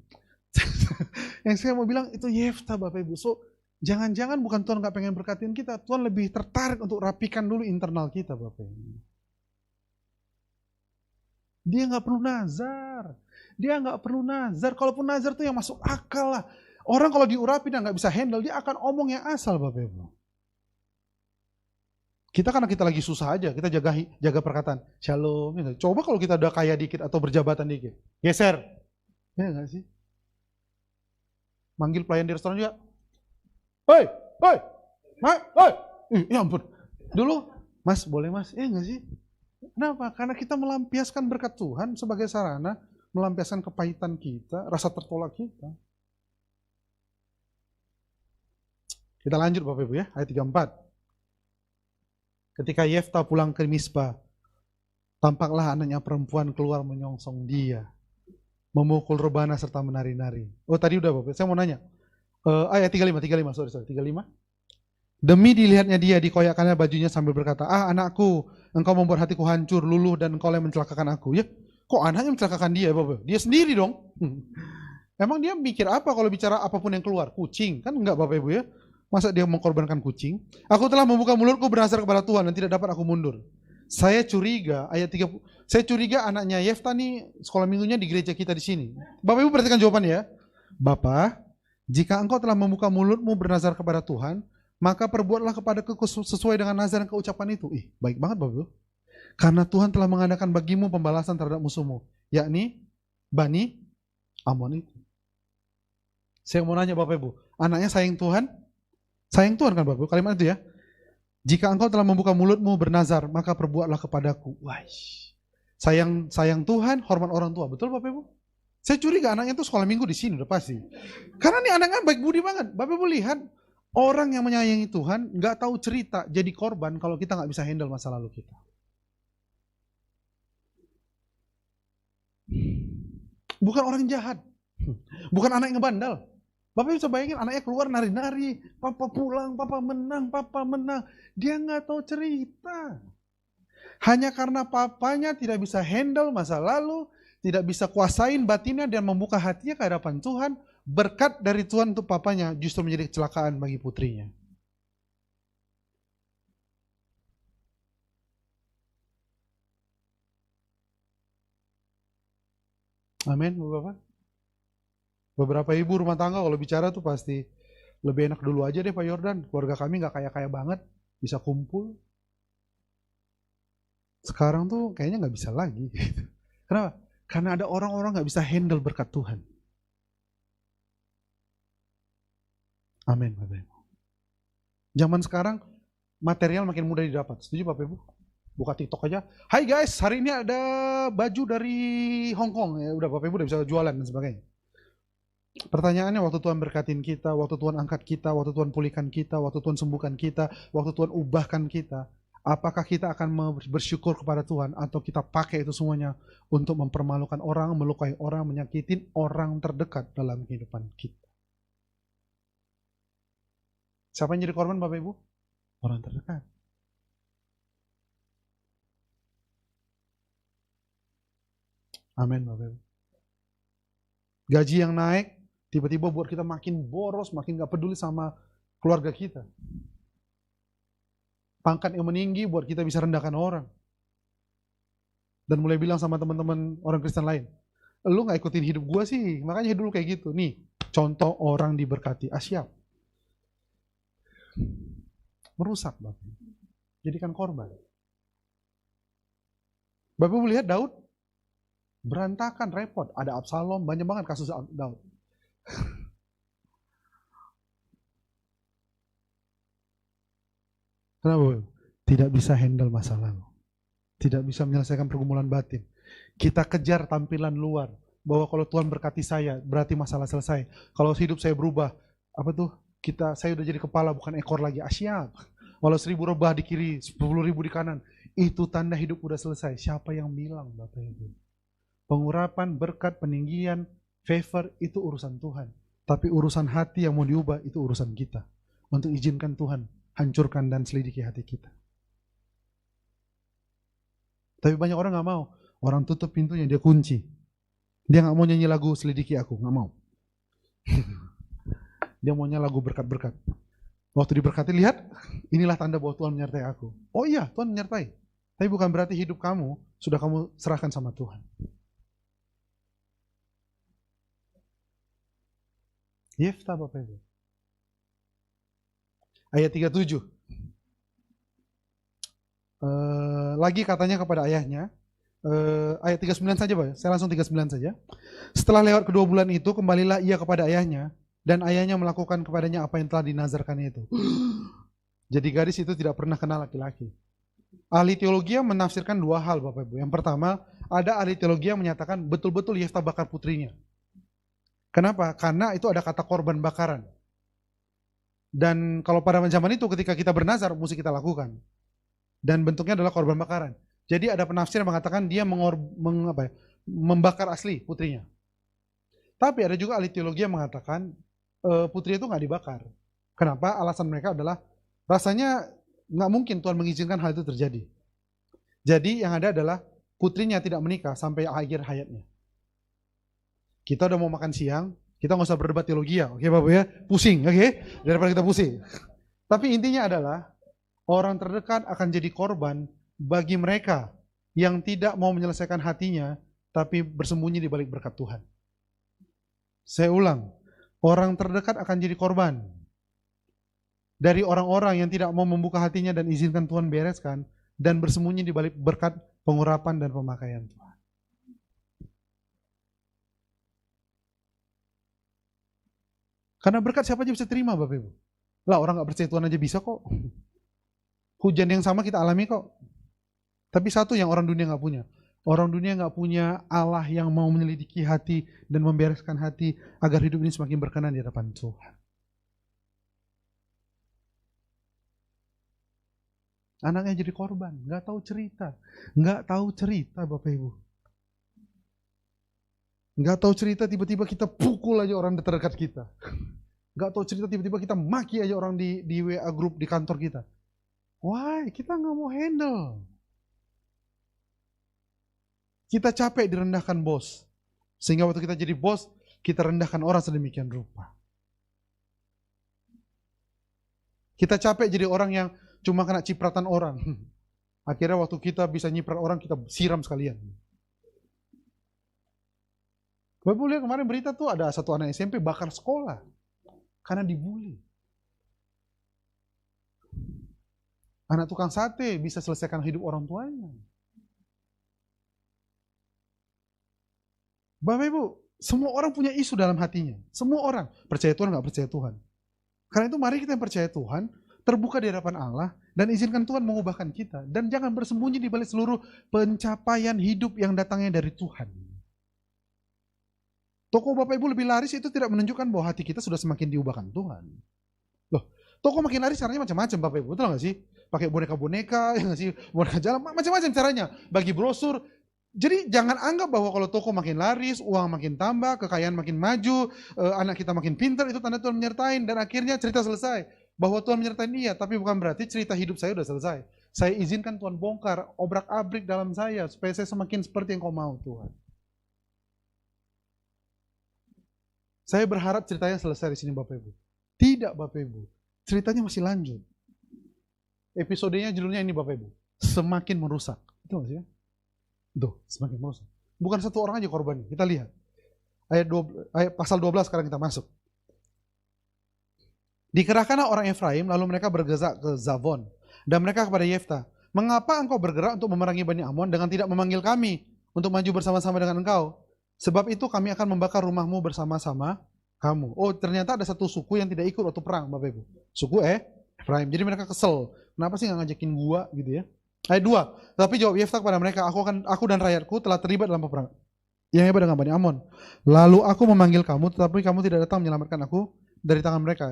Yang saya mau bilang itu Yefta Bapak Ibu. So jangan-jangan bukan Tuhan gak pengen berkatin kita, Tuhan lebih tertarik untuk rapikan dulu internal kita Bapak Ibu. Dia gak perlu nazar. Dia nggak perlu nazar. Kalaupun nazar tuh yang masuk akal lah. Orang kalau diurapi dan nggak bisa handle, dia akan omong yang asal Bapak Ibu. Kita karena kita lagi susah aja, kita jaga perkataan. Shalom. Ya, coba kalau kita udah kaya dikit atau berjabatan dikit. Geser. Ya nggak sih? Manggil pelayan di restoran juga. Hoi, hoi, hoi. Ya ampun. Dulu, mas boleh mas? Nggak sih? Kenapa? Karena kita melampiaskan berkat Tuhan sebagai sarana melampiaskan kepahitan kita, rasa tertolak kita. Kita lanjut Bapak Ibu ya, ayat 34. Ketika Yefta pulang ke Mispa, tampaklah anaknya perempuan keluar menyongsong dia, memukul rebana serta menari-nari. Oh tadi udah Bapak, saya mau nanya. Ayat 35, sorry, 35. Demi dilihatnya dia, dikoyakkannya bajunya sambil berkata, anakku, engkau membuat hatiku hancur, luluh, dan engkau yang mencelakakan aku. Ya, kok anaknya mencelakakan dia Bapak? Dia sendiri dong. Emang dia mikir apa kalau bicara apapun yang keluar? Kucing, kan enggak Bapak Ibu ya? Masa dia mengkorbankan kucing? Aku telah membuka mulutku bernazar kepada Tuhan dan tidak dapat aku mundur. Saya curiga, ayat 30, saya curiga anaknya Yefta nih sekolah minggunya di gereja kita di sini. Bapak Ibu perhatikan jawabannya ya. Bapak, jika engkau telah membuka mulutmu bernazar kepada Tuhan, maka perbuatlah kepadaku sesuai dengan nazar yang kau ucapkan itu. Baik banget Bapak Ibu. Karena Tuhan telah mengadakan bagimu pembalasan terhadap musuhmu, yakni Bani Amon itu. Saya mau nanya Bapak Ibu, anaknya sayang Tuhan? Sayang Tuhan kan Bapak Ibu, kalimat itu ya. Jika engkau telah membuka mulutmu bernazar, maka perbuatlah kepadaku. Wah, sayang Tuhan, hormat orang tua. Betul Bapak Ibu? Saya curiga anaknya itu sekolah minggu di sini udah pasti. Karena nih anaknya baik budi banget. Bapak Ibu lihat, orang yang menyayangi Tuhan nggak tahu cerita jadi korban kalau kita nggak bisa handle masa lalu kita. Bukan orang jahat, bukan anak yang ngebandel. Bapak bisa bayangin anaknya keluar nari-nari, papa pulang, papa menang. Dia nggak tahu cerita. Hanya karena papanya tidak bisa handle masa lalu, tidak bisa kuasain batinnya dan membuka hatinya ke hadapan Tuhan, berkat dari Tuhan untuk papanya justru menjadi kecelakaan bagi putrinya. Amin, Bapak. Beberapa ibu rumah tangga kalau bicara tuh pasti lebih enak dulu aja deh Pak Yordan. Keluarga kami nggak kaya-kaya banget, bisa kumpul. Sekarang tuh kayaknya nggak bisa lagi. Kenapa? Karena ada orang-orang nggak bisa handle berkat Tuhan. Amin, Bapak Ibu. Zaman sekarang material makin mudah didapat. Setuju Bapak Ibu? Buka TikTok aja. Hai guys, hari ini ada baju dari Hong Kong. Ya udah Bapak Ibu udah bisa jualan dan sebagainya. Pertanyaannya waktu Tuhan berkatin kita, waktu Tuhan angkat kita, waktu Tuhan pulihkan kita, waktu Tuhan sembuhkan kita, waktu Tuhan ubahkan kita, apakah kita akan bersyukur kepada Tuhan atau kita pakai itu semuanya untuk mempermalukan orang, melukai orang, menyakitin orang terdekat dalam kehidupan kita? Siapa yang jadi korban Bapak Ibu? Orang terdekat. Amin Bapak Ibu. Gaji yang naik tiba-tiba buat kita makin boros, makin gak peduli sama keluarga kita. Pangkat yang meninggi buat kita bisa rendahkan orang. dan mulai bilang sama teman-teman orang Kristen lain, lu nggak ikutin hidup gua sih, makanya hidup lu kayak gitu. Nih, contoh orang diberkati. Siap. Merusak, Bapak. Jadikan korban. Bapak melihat Daud, berantakan, repot. Ada Absalom, banyak banget kasus Daud. Kenapa? Tidak bisa handle masa lalu. Tidak bisa menyelesaikan pergumulan batin. Kita kejar tampilan luar. Bahwa kalau Tuhan berkati saya, berarti masalah selesai. Kalau hidup saya berubah, saya udah jadi kepala bukan ekor lagi. Siap. Walau 1000 rebah di kiri, 10.000 di kanan, itu tanda hidup udah selesai. Siapa yang bilang, Bapak Ibu? Pengurapan, berkat, peninggian, favor, itu urusan Tuhan. Tapi urusan hati yang mau diubah, itu urusan kita. Untuk izinkan Tuhan hancurkan dan selidiki hati kita. Tapi banyak orang gak mau. Orang tutup pintunya, dia kunci. Dia gak mau nyanyi lagu selidiki aku, gak mau. Dia maunya lagu berkat-berkat. Waktu diberkati, lihat, inilah tanda bahwa Tuhan menyertai aku. Oh iya, Tuhan menyertai. Tapi bukan berarti hidup kamu sudah kamu serahkan sama Tuhan. Yefta, Bapak Ibu. Ayat 37. Lagi katanya kepada ayahnya, ayat 39 saja, Pak. Saya langsung 39 saja. Setelah lewat kedua bulan itu, kembalilah ia kepada ayahnya, dan ayahnya melakukan kepadanya apa yang telah dinazarkannya itu. Jadi gadis itu tidak pernah kenal laki-laki. Ahli teologi yang menafsirkan dua hal, Bapak Ibu. Yang pertama, ada ahli teologi yang menyatakan betul-betul Yefta bakar putrinya. Kenapa? Karena itu ada kata korban bakaran. Dan kalau pada zaman itu ketika kita bernazar, mesti kita lakukan. Dan bentuknya adalah korban bakaran. Jadi ada penafsir yang mengatakan dia membakar asli putrinya. Tapi ada juga ahli teologi yang mengatakan putri itu nggak dibakar. Kenapa? Alasan mereka adalah rasanya nggak mungkin Tuhan mengizinkan hal itu terjadi. Jadi yang ada adalah putrinya tidak menikah sampai akhir hayatnya. Kita udah mau makan siang, kita nggak usah berdebat teologi ya, oke Bapak ya? Pusing, oke? Daripada kita pusing. Tapi intinya adalah orang terdekat akan jadi korban bagi mereka yang tidak mau menyelesaikan hatinya, tapi bersembunyi di balik berkat Tuhan. Saya ulang, orang terdekat akan jadi korban dari orang-orang yang tidak mau membuka hatinya dan izinkan Tuhan bereskan, dan bersembunyi di balik berkat pengurapan dan pemakaian Tuhan. Karena berkat siapa aja bisa terima, Bapak Ibu. Lah orang gak percaya Tuhan aja bisa kok. Hujan yang sama kita alami kok. Tapi satu yang orang dunia gak punya. Orang dunia gak punya Allah yang mau menyelidiki hati dan membereskan hati agar hidup ini semakin berkenan di hadapan Tuhan. Anaknya jadi korban, gak tahu cerita. Gak tahu cerita, Bapak Ibu. Gak tahu cerita, tiba-tiba kita pukul aja orang terdekat kita. Gak tahu cerita, tiba-tiba kita maki aja orang di WA group di kantor kita. Why? Kita gak mau handle. Kita capek direndahkan bos. Sehingga waktu kita jadi bos, kita rendahkan orang sedemikian rupa. Kita capek jadi orang yang cuma kena cipratan orang. Akhirnya waktu kita bisa nyiprat orang, kita siram sekalian. Bapak lihat kemarin berita tuh ada satu anak SMP bakar sekolah. Karena dibully. Anak tukang sate bisa selesaikan hidup orang tuanya. Bapak Ibu, semua orang punya isu dalam hatinya. Semua orang, percaya Tuhan gak percaya Tuhan. Karena itu mari kita yang percaya Tuhan, terbuka di hadapan Allah, dan izinkan Tuhan mengubahkan kita. Dan jangan bersembunyi di balik seluruh pencapaian hidup yang datangnya dari Tuhan. Toko Bapak Ibu lebih laris itu tidak menunjukkan bahwa hati kita sudah semakin diubahkan Tuhan. Loh, toko makin laris caranya macam-macam Bapak Ibu, betul gak sih? Pakai boneka-boneka, ya gak sih? Boneka jalan, macam-macam caranya. Bagi brosur. Jadi jangan anggap bahwa kalau toko makin laris, uang makin tambah, kekayaan makin maju, anak kita makin pintar, itu tanda Tuhan menyertai. Dan akhirnya cerita selesai. Bahwa Tuhan menyertai dia, tapi bukan berarti cerita hidup saya sudah selesai. Saya izinkan Tuhan bongkar obrak-abrik dalam saya, supaya saya semakin seperti yang kau mau Tuhan. Saya berharap ceritanya selesai di sini Bapak Ibu. Tidak Bapak Ibu, ceritanya masih lanjut. Episodenya judulnya ini Bapak Ibu, semakin merusak. Itu maksudnya. Tuh, semakin merusak. Bukan satu orang aja korbannya. Kita lihat. Ayat pasal 12 sekarang kita masuk. Dikerahkanlah orang Efraim, lalu mereka bergerak ke Zavon. Dan mereka kepada Yefta, mengapa engkau bergerak untuk memerangi Bani Amon dengan tidak memanggil kami untuk maju bersama-sama dengan engkau? Sebab itu kami akan membakar rumahmu bersama-sama kamu. Oh, ternyata ada satu suku yang tidak ikut waktu perang, Bapak Ibu. Suku Efraim. Jadi mereka kesel. Kenapa sih nggak ngajakin gua gitu ya? Ayat 2. Tapi jawab Yefta kepada mereka, aku dan rakyatku telah terlibat dalam peperangan yang hebat dengan Bani Amon. Lalu aku memanggil kamu, tetapi kamu tidak datang menyelamatkan aku dari tangan mereka.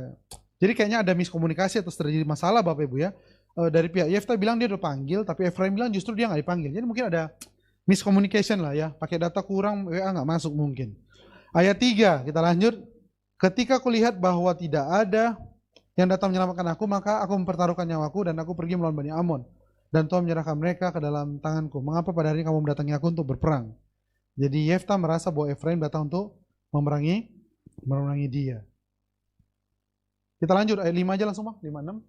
Jadi kayaknya ada miskomunikasi atau terjadi masalah Bapak Ibu ya. Dari pihak Yefta bilang dia udah panggil, tapi Efraim bilang justru dia nggak dipanggil. Jadi mungkin ada miscommunication lah ya. Pakai data kurang, WA nggak masuk mungkin. Ayat 3, kita lanjut. Ketika kulihat bahwa tidak ada yang datang menyelamatkan aku, maka aku mempertaruhkan nyawaku dan aku pergi melawan Bani Amon. Dan Tuhan menyerahkan mereka ke dalam tanganku. Mengapa pada hari ini kamu mendatangi aku untuk berperang? Jadi Yefta merasa bahwa Efraim datang untuk memerangi dia. Kita lanjut ayat 5 aja langsung, 5, 6.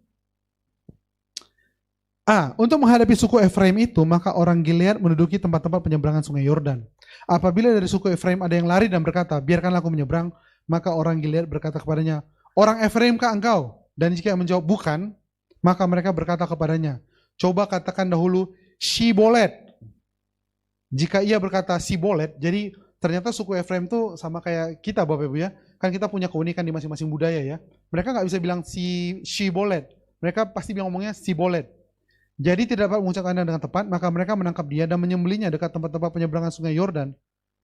Untuk menghadapi suku Efraim itu, maka orang Gilead menduduki tempat-tempat penyeberangan sungai Yordan. Apabila dari suku Efraim ada yang lari dan berkata, biarkanlah aku menyeberang, maka orang Gilead berkata kepadanya, orang Efraimkah engkau? Dan jika menjawab bukan, maka mereka berkata kepadanya, coba katakan dahulu Shibolet. Jika ia berkata Shibolet, jadi ternyata suku Efraim itu sama kayak kita Bapak Ibu ya. Kan kita punya keunikan di masing-masing budaya ya. Mereka nggak bisa bilang Shibolet. Mereka pasti bilang ngomongnya Shibolet. Jadi tidak dapat mengucapkannya dengan tepat, maka mereka menangkap dia dan menyembelihnya dekat tempat-tempat penyeberangan sungai Yordan.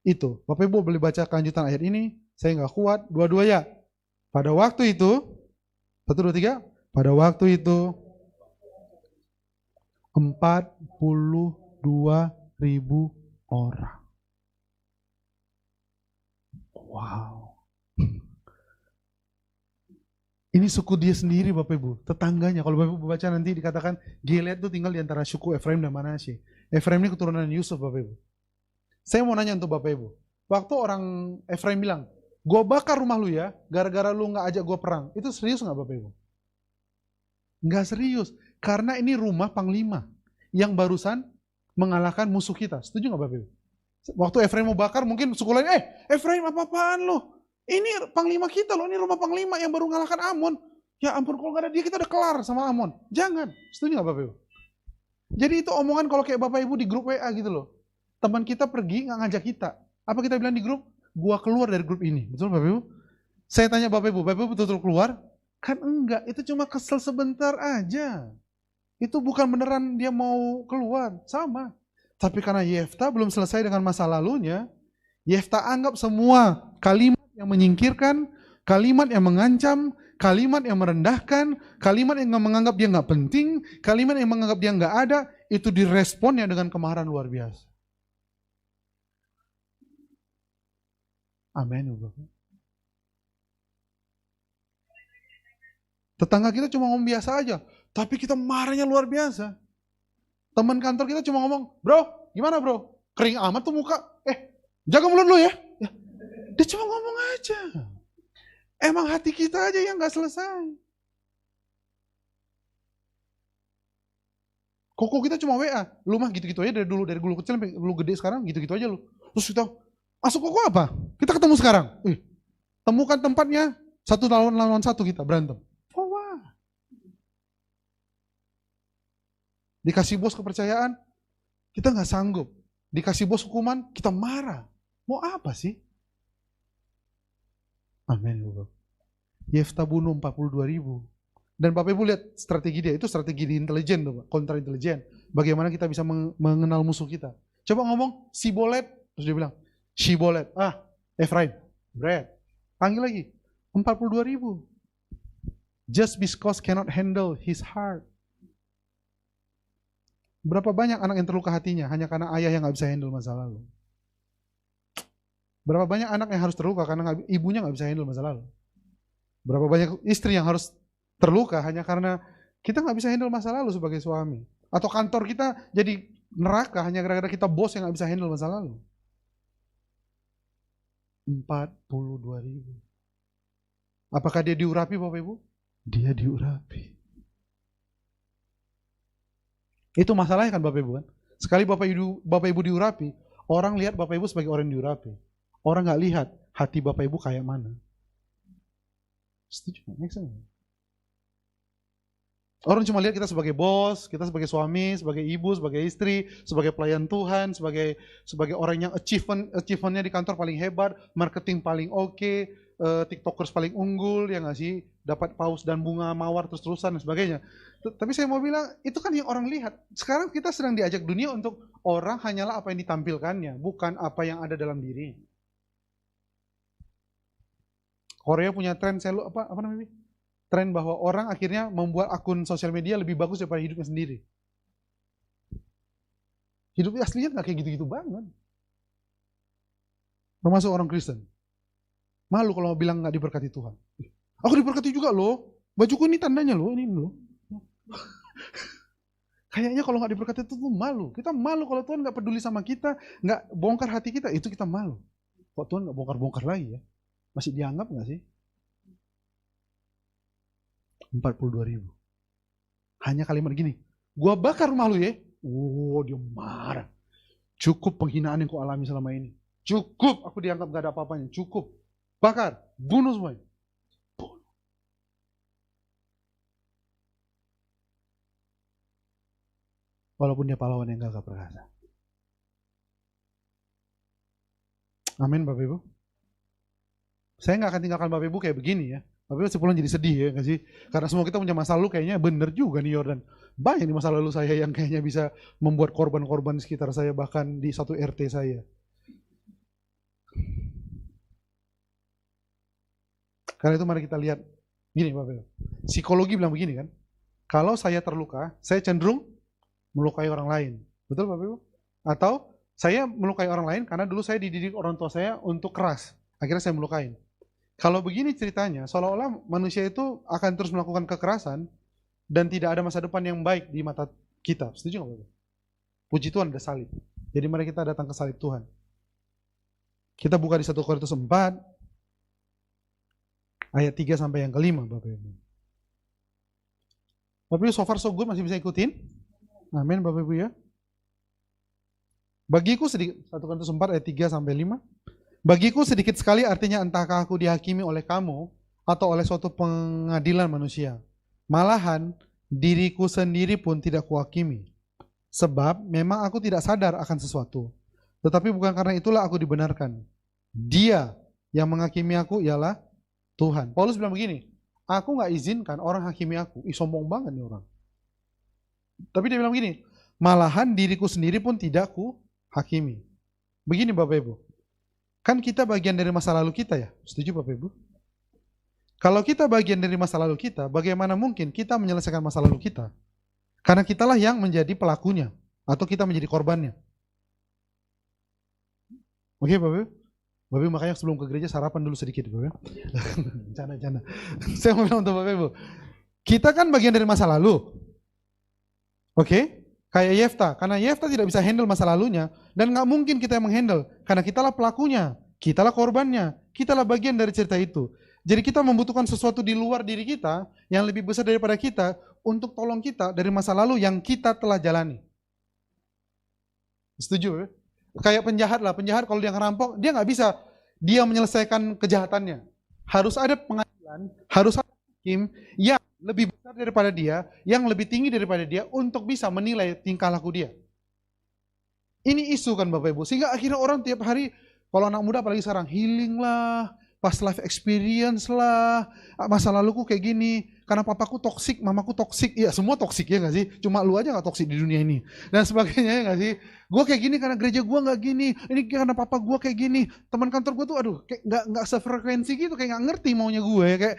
Itu. Bapak Ibu boleh baca kelanjutan ayat ini. Saya nggak kuat. Dua-dua ya. Pada waktu itu, 1, 2, 3. Pada waktu itu 42.000 orang. Wow. Ini suku dia sendiri Bapak Ibu, tetangganya. Kalau Bapak Ibu baca nanti dikatakan Gilead itu tinggal di antara suku Efraim dan Manasye. Efraim ini keturunan Yusuf Bapak Ibu. Saya mau nanya untuk Bapak Ibu. Waktu orang Efraim bilang, gue bakar rumah lu ya, gara-gara lu gak ajak gue perang. Itu serius gak Bapak Ibu? Nggak serius. Karena ini rumah panglima yang barusan mengalahkan musuh kita. Setuju nggak Bapak Ibu? Waktu Efraim mau bakar, mungkin suku lain, Efraim apa-apaan lo? Ini panglima kita loh, ini rumah panglima yang baru mengalahkan Amon. Ya ampun, kalau nggak ada dia kita udah kelar sama Amon. Jangan. Setuju nggak Bapak Ibu? Jadi itu omongan kalau kayak Bapak Ibu di grup WA gitu loh. Teman kita pergi nggak ngajak kita. Apa kita bilang di grup? Gua keluar dari grup ini. Betul Bapak Ibu? Saya tanya Bapak Ibu betul-betul keluar? Kan enggak, itu cuma kesel sebentar aja. Itu bukan beneran dia mau keluar, sama. Tapi karena Yefta belum selesai dengan masa lalunya, Yefta anggap semua kalimat yang menyingkirkan, kalimat yang mengancam, kalimat yang merendahkan, kalimat yang menganggap dia nggak penting, kalimat yang menganggap dia nggak ada, itu diresponnya dengan kemarahan luar biasa. Amin. Tetangga kita cuma ngomong biasa aja, tapi kita marahnya luar biasa. Teman kantor kita cuma ngomong, bro, gimana bro? Kering amat tuh muka. Jaga mulut lu ya. Dia cuma ngomong aja. Emang hati kita aja yang gak selesai. Koko kita cuma WA. Lu mah gitu-gitu aja dari dulu kecil sampai lu gede sekarang gitu-gitu aja lu. Terus kita, masuk koko apa? Kita ketemu sekarang. Temukan tempatnya, 1 lawan 1 kita berantem. Dikasih bos kepercayaan, kita nggak sanggup. Dikasih bos hukuman, kita marah. Mau apa sih? Amin. Yefta bunuh 42.000. Dan Bapak Ibu lihat strategi dia, itu strategi di intelijen, kontra intelijen. Bagaimana kita bisa mengenal musuh kita. Coba ngomong, Shibolet. Terus dia bilang, Shibolet. Efraim. Brad. Panggil lagi. 42.000. Just because cannot handle his heart. Berapa banyak anak yang terluka hatinya hanya karena ayah yang gak bisa handle masa lalu. Berapa banyak anak yang harus terluka karena ibunya gak bisa handle masa lalu. Berapa banyak istri yang harus terluka hanya karena kita gak bisa handle masa lalu sebagai suami. Atau kantor kita jadi neraka hanya gara-gara kita bos yang gak bisa handle masa lalu. 42.000. Apakah dia diurapi Bapak Ibu? Dia diurapi. Itu masalahnya kan Bapak Ibu kan. Sekali Bapak Ibu diurapi, orang lihat Bapak Ibu sebagai orang yang diurapi. Orang nggak lihat hati Bapak Ibu kayak mana. Setuju nggak? Make sense? Orang cuma lihat kita sebagai bos, kita sebagai suami, sebagai ibu, sebagai istri, sebagai pelayan Tuhan, sebagai orang yang achievementnya di kantor paling hebat, marketing paling oke, tiktokers paling unggul, ya nggak sih, dapat paus dan bunga mawar terus-terusan dan sebagainya. Tapi saya mau bilang, itu kan yang orang lihat. Sekarang kita sedang diajak dunia untuk orang hanyalah apa yang ditampilkannya, bukan apa yang ada dalam diri. Korea punya tren, apa namanya? Tren bahwa orang akhirnya membuat akun sosial media lebih bagus daripada hidupnya sendiri. Hidupnya aslinya nggak kayak gitu-gitu banget. Termasuk orang Kristen. Malu kalau bilang nggak diberkati Tuhan. Aku diberkati juga loh. Bajuku ini tandanya loh, ini loh. Kayaknya kalau nggak diberkati itu tuh malu. Kita malu kalau Tuhan nggak peduli sama kita, nggak bongkar hati kita, itu kita malu. Kok Tuhan nggak bongkar-bongkar lagi ya? Masih dianggap nggak sih? 42.000. Hanya kalimat gini, gua bakar rumah lu ya. Oh, dia marah. Cukup penghinaan yang ku alami selama ini. Cukup, aku dianggap gak ada apa-apanya. Cukup. Bakar, bunuh semuanya. Bunuh. Walaupun dia pahlawan yang gagah perkasa. Amin Bapak Ibu. Saya gak akan tinggalkan Bapak Ibu kayak begini ya. Tapi masih pulang jadi sedih ya nggak sih? Karena semua kita punya masa lalu kayaknya bener juga nih Yordan. Banyak di masa lalu saya yang kayaknya bisa membuat korban-korban sekitar saya, bahkan di satu RT saya. Karena itu mari kita lihat, gini Bapak, psikologi bilang begini kan, kalau saya terluka, saya cenderung melukai orang lain. Betul Bapak Ibu? Atau saya melukai orang lain karena dulu saya dididik orang tua saya untuk keras. Akhirnya saya melukai. Kalau begini ceritanya, seolah-olah manusia itu akan terus melakukan kekerasan dan tidak ada masa depan yang baik di mata kita. Setuju nggak Bapak? Puji Tuhan ada salib. Jadi mari kita datang ke salib Tuhan. Kita buka di 1 Korintus 4 ayat 3 sampai yang kelima Bapak Ibu. Bapak Ibu so far so good, masih bisa ikutin? Amin Bapak Ibu ya. Bagiku sedikit, 1 Korintus 4 ayat 3 sampai 5. Bagiku sedikit sekali artinya entahkah aku dihakimi oleh kamu atau oleh suatu pengadilan manusia. Malahan diriku sendiri pun tidak kuhakimi. Sebab memang aku tidak sadar akan sesuatu. Tetapi bukan karena itulah aku dibenarkan. Dia yang menghakimi aku ialah Tuhan. Paulus bilang begini, aku gak izinkan orang hakimi aku. Ih sombong banget nih orang. Tapi dia bilang begini, malahan diriku sendiri pun tidak kuhakimi. Begini Bapak Ibu. Kan kita bagian dari masa lalu kita ya, setuju Bapak Ibu? Kalau kita bagian dari masa lalu kita, bagaimana mungkin kita menyelesaikan masa lalu kita? Karena kitalah yang menjadi pelakunya, atau kita menjadi korbannya. Oke Bapak Ibu? Bapak Ibu makanya sebelum ke gereja sarapan dulu sedikit Bapak Ibu. Canda. Saya mau bilang untuk Bapak Ibu, kita kan bagian dari masa lalu. Oke? Kayak Yefta, karena Yefta tidak bisa handle masa lalunya, dan gak mungkin kita yang menghandle, karena kitalah pelakunya, kitalah korbannya, kitalah bagian dari cerita itu. Jadi kita membutuhkan sesuatu di luar diri kita, yang lebih besar daripada kita, untuk tolong kita dari masa lalu yang kita telah jalani. Setuju ya? Kayak penjahat lah, penjahat kalau dia ngerampok, dia gak bisa, dia menyelesaikan kejahatannya. Harus ada pengadilan, harus ada hakim, yang lebih besar daripada dia, yang lebih tinggi daripada dia untuk bisa menilai tingkah laku dia. Ini isu kan Bapak Ibu, sehingga akhirnya orang tiap hari, kalau anak muda apalagi sekarang, healing lah, past life experience lah, masa laluku kayak gini, karena papaku toksik, mamaku toksik, ya semua toksik ya gak sih? Cuma lu aja gak toksik di dunia ini, dan sebagainya ya gak sih? Gue kayak gini karena gereja gue gak gini, ini karena papa gue kayak gini, teman kantor gue tuh aduh, kayak gak sefrekuensi gitu, kayak gak ngerti maunya gue, kayak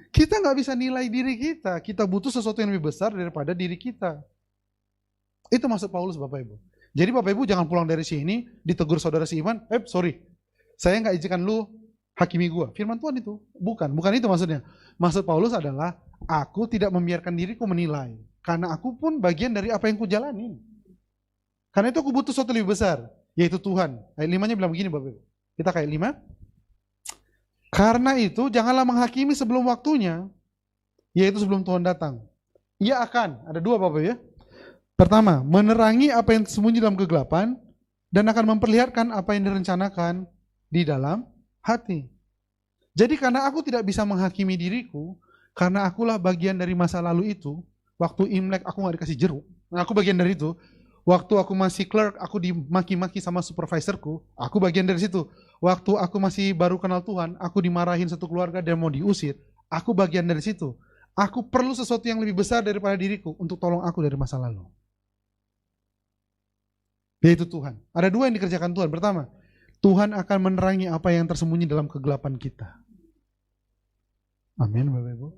kita nggak bisa nilai diri kita. Kita butuh sesuatu yang lebih besar daripada diri kita. Itu maksud Paulus Bapak Ibu. Jadi Bapak Ibu jangan pulang dari sini ditegur saudara seiman, sorry, saya nggak izinkan lu hakimi gua. Firman Tuhan itu bukan itu maksudnya. Maksud Paulus adalah aku tidak membiarkan diriku menilai, karena aku pun bagian dari apa yang ku jalani. Karena itu aku butuh sesuatu lebih besar, yaitu Tuhan. Ayat 5-nya bilang begini Bapak Ibu. Kita kayak 5. Karena itu janganlah menghakimi sebelum waktunya, yaitu sebelum Tuhan datang. Ia akan, ada 2 Bapak ya. Pertama, menerangi apa yang sembunyi dalam kegelapan dan akan memperlihatkan apa yang direncanakan di dalam hati. Jadi karena aku tidak bisa menghakimi diriku, karena akulah bagian dari masa lalu itu, waktu Imlek aku gak dikasih jeruk, nah aku bagian dari itu. Waktu aku masih clerk, aku dimaki-maki sama supervisorku, aku bagian dari situ. Waktu aku masih baru kenal Tuhan, aku dimarahin satu keluarga dan mau diusir, aku bagian dari situ. Aku perlu sesuatu yang lebih besar daripada diriku untuk tolong aku dari masa lalu. Yaitu Tuhan. Ada dua yang dikerjakan Tuhan. Pertama, Tuhan akan menerangi apa yang tersembunyi dalam kegelapan kita. Amin, Bapak Ibu.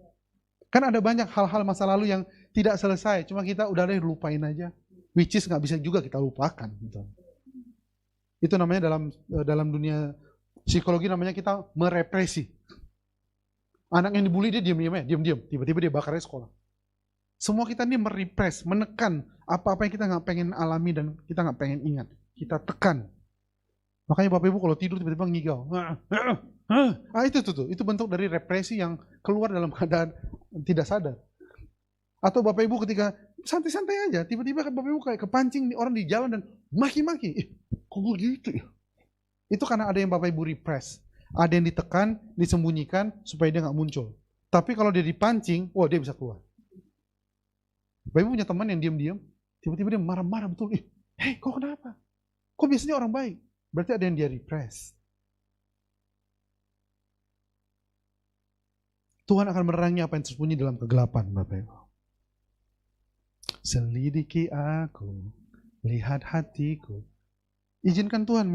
Kan ada banyak hal-hal masa lalu yang tidak selesai, cuma kita udah deh lupain aja. Which is nggak bisa juga kita lupakan. Gitu. Itu namanya dalam dunia psikologi namanya kita merepresi. Anak yang dibully dia diam-diam aja, diam-diam. Tiba-tiba dia bakarnya sekolah. Semua kita ini merepress, menekan apa-apa yang kita nggak pengen alami dan kita nggak pengen ingat. Kita tekan. Makanya Bapak Ibu kalau tidur tiba-tiba ngigau. Itu bentuk dari represi yang keluar dalam keadaan tidak sadar. Atau Bapak Ibu ketika santai-santai aja, tiba-tiba Bapak Ibu kayak kepancing orang di jalan dan maki-maki. Kok gue gitu ya? Itu karena ada yang Bapak Ibu repress. Ada yang ditekan, disembunyikan supaya dia nggak muncul. Tapi kalau dia dipancing, wah dia bisa keluar. Bapak Ibu punya teman yang diam-diam, tiba-tiba dia marah-marah betul. Hei, kok kenapa? Kok biasanya orang baik? Berarti ada yang dia repress. Tuhan akan menerangi apa yang tersembunyi dalam kegelapan, Bapak Ibu. Selidiki aku, lihat hatiku. Izinkan Tuhan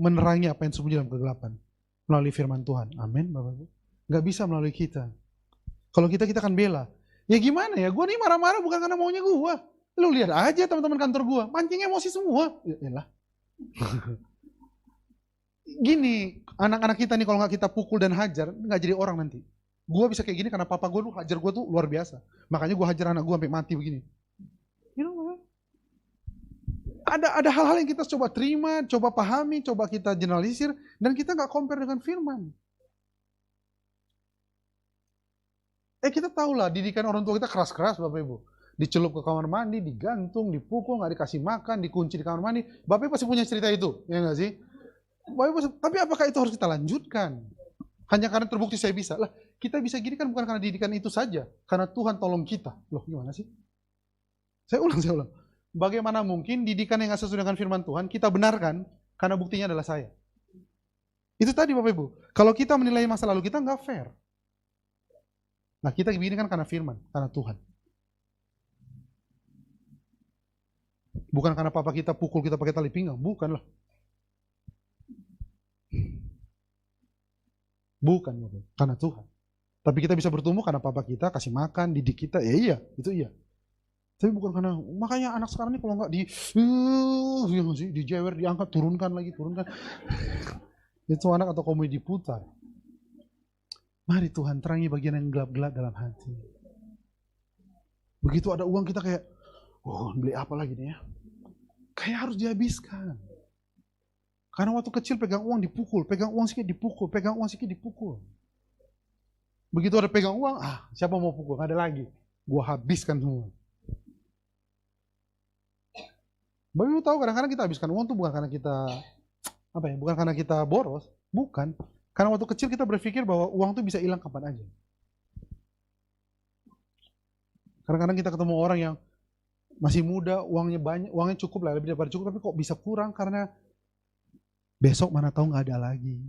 menerangi apa yang tersembunyi dalam kegelapan melalui firman Tuhan. Amin, Bapak Ibu. Gak bisa melalui kita. Kalau kita akan bela. Ya gimana ya, gue nih marah-marah bukan karena maunya gue. Lu lihat aja teman-teman kantor gue, mancing emosi semua. Yalah. Gini, anak-anak kita nih kalau nggak kita pukul dan hajar, nggak jadi orang nanti. Gue bisa kayak gini karena papa gue hajar gue tuh luar biasa. Makanya gue hajar anak gue sampai mati begini. You know, ada hal-hal yang kita coba terima, coba pahami, coba kita generalisir, dan kita nggak compare dengan firman. Kita tahu lah, didikan orang tua kita keras-keras Bapak Ibu. Dicelup ke kamar mandi, digantung, dipukul, nggak dikasih makan, dikunci di kamar mandi. Bapak Ibu pasti punya cerita itu, ya nggak sih? Bapak Ibu, tapi apakah itu harus kita lanjutkan? Hanya karena terbukti saya bisa. Lah, kita bisa gini kan bukan karena didikan itu saja. Karena Tuhan tolong kita. Loh, gimana sih? Saya ulang. Bagaimana mungkin didikan yang nggak sesuai dengan firman Tuhan, kita benarkan, karena buktinya adalah saya. Itu tadi Bapak Ibu. Kalau kita menilai masa lalu kita nggak fair. Nah kita begini kan karena firman, karena Tuhan. Bukan karena papa kita pukul kita pakai tali pinggang, bukan lah. Bukan, karena Tuhan. Tapi kita bisa bertumbuh karena papa kita kasih makan, didik kita, ya iya, itu iya. Tapi bukan karena, makanya anak sekarang ini kalau nggak dijewer, diangkat, turunkan. Itu anak atau komedi putar. Mari Tuhan terangi bagian yang gelap-gelap dalam hati. Begitu ada uang kita kayak, beli apa lagi nih ya? Kayak harus dihabiskan. Karena waktu kecil pegang uang dipukul, pegang uang sedikit dipukul, pegang uang sedikit dipukul. Begitu ada pegang uang, siapa mau pukul? Nggak ada lagi. Gua habiskan semua. Bapak Ibu tahu kadang-kadang kita habiskan uang tuh bukan karena kita bukan karena kita boros, bukan. Karena waktu kecil kita berpikir bahwa uang tuh bisa hilang kapan aja. Kadang-kadang kita ketemu orang yang masih muda, uangnya banyak, uangnya cukup lah, lebih daripada cukup, tapi kok bisa kurang karena besok mana tahu nggak ada lagi.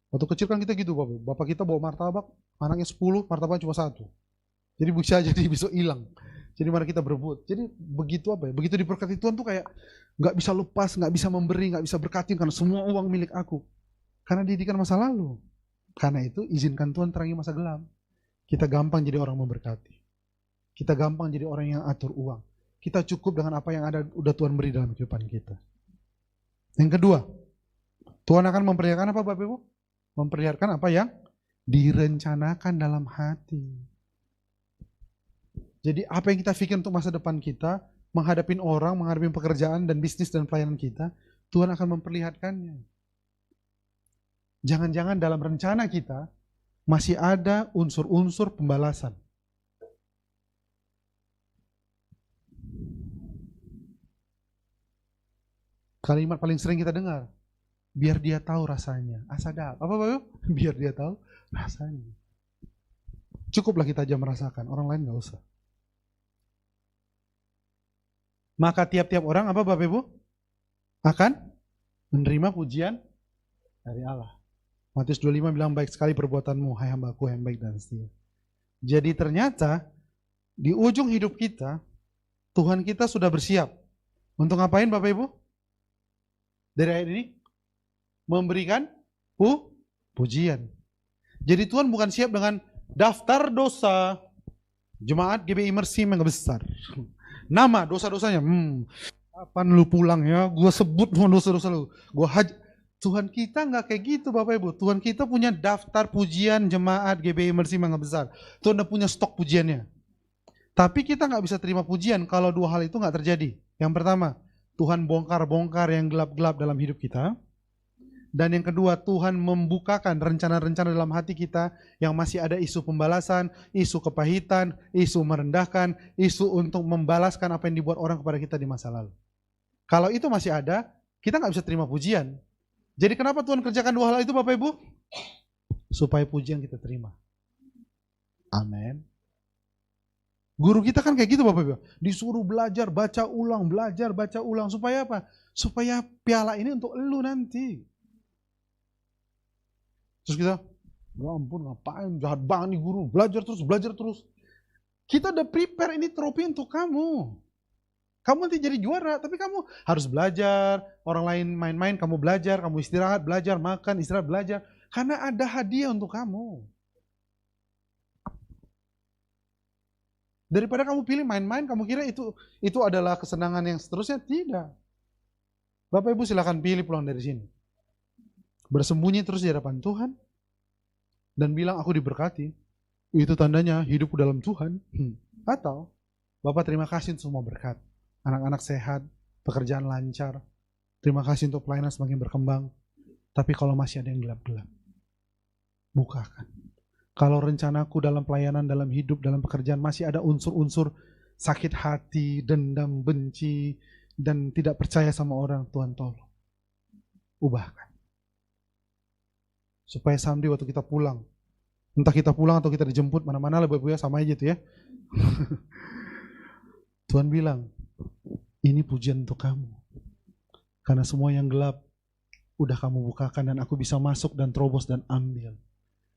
Waktu kecil kan kita gitu, bapak kita bawa martabak, anaknya 10, martabak cuma 1. Jadi bisa jadi besok hilang. Jadi mari kita berebut. Jadi begitu begitu diberkati Tuhan tuh kayak nggak bisa lepas, nggak bisa memberi, nggak bisa berkatin karena semua uang milik aku. Karena didikan masa lalu. Karena itu izinkan Tuhan terangi masa gelap. Kita gampang jadi orang memberkati. Kita gampang jadi orang yang atur uang. Kita cukup dengan apa yang ada udah Tuhan beri dalam kehidupan kita. Yang kedua, Tuhan akan memperlihatkan apa Bapak Ibu? Memperlihatkan apa yang direncanakan dalam hati. Jadi apa yang kita pikir untuk masa depan kita, menghadapi orang, menghadapi pekerjaan dan bisnis dan pelayanan kita, Tuhan akan memperlihatkannya. Jangan-jangan dalam rencana kita masih ada unsur-unsur pembalasan. Kalimat paling sering kita dengar, biar dia tahu rasanya. Sadap. Apa Bapak? Biar dia tahu rasanya. Cukuplah kita aja merasakan, orang lain nggak usah. Maka tiap-tiap orang apa Bapak Ibu? Akan menerima pujian dari Allah. Matius 25 bilang, baik sekali perbuatanmu, hai hambaku yang baik dan setia. Jadi ternyata di ujung hidup kita, Tuhan kita sudah bersiap. Untuk ngapain Bapak Ibu? Dari ayat ini? Memberikan pujian. Jadi Tuhan bukan siap dengan daftar dosa jemaat GBI Mercy yang besar. Nama dosa-dosanya. Kapan lu pulang ya? Gua sebut semua dosa-dosa lu. Tuhan kita nggak kayak gitu Bapak Ibu. Tuhan kita punya daftar pujian jemaat GBI Mercy Mangga Besar. Tuhan udah punya stok pujiannya. Tapi kita nggak bisa terima pujian kalau dua hal itu nggak terjadi. Yang pertama, Tuhan bongkar-bongkar yang gelap-gelap dalam hidup kita. Dan yang kedua, Tuhan membukakan rencana-rencana dalam hati kita yang masih ada isu pembalasan, isu kepahitan, isu merendahkan, isu untuk membalaskan apa yang dibuat orang kepada kita di masa lalu. Kalau itu masih ada, kita nggak bisa terima pujian. Jadi kenapa Tuhan kerjakan dua hal itu Bapak Ibu? Supaya pujian kita terima. Amin. Guru kita kan kayak gitu Bapak Ibu. Disuruh belajar, baca ulang, belajar, baca ulang. Supaya apa? Supaya piala ini untuk elu nanti. Terus kita, ya ampun ngapain, jahat banget nih guru, belajar terus. Kita udah prepare ini trofi untuk kamu. Kamu nanti jadi juara, tapi kamu harus belajar, orang lain main-main, kamu belajar, kamu istirahat, belajar, makan, istirahat, belajar. Karena ada hadiah untuk kamu. Daripada kamu pilih main-main, kamu kira itu adalah kesenangan yang seterusnya, tidak. Bapak Ibu silakan pilih pulang dari sini. Bersembunyi terus di hadapan Tuhan dan bilang aku diberkati, itu tandanya hidupku dalam Tuhan. Atau Bapak terima kasih untuk semua berkat, anak-anak sehat, pekerjaan lancar, terima kasih untuk pelayanan semakin berkembang. Tapi kalau masih ada yang gelap-gelap, bukakan. Kalau rencanaku dalam pelayanan, dalam hidup, dalam pekerjaan masih ada unsur-unsur sakit hati, dendam, benci, dan tidak percaya sama orang, Tuhan tolong ubahkan. Supaya someday waktu kita pulang, entah kita pulang atau kita dijemput, mana-mana lah Bapak-Ibu ya, sama aja tuh ya. Tuhan bilang, ini pujian untuk kamu. Karena semua yang gelap, udah kamu bukakan dan aku bisa masuk dan terobos dan ambil.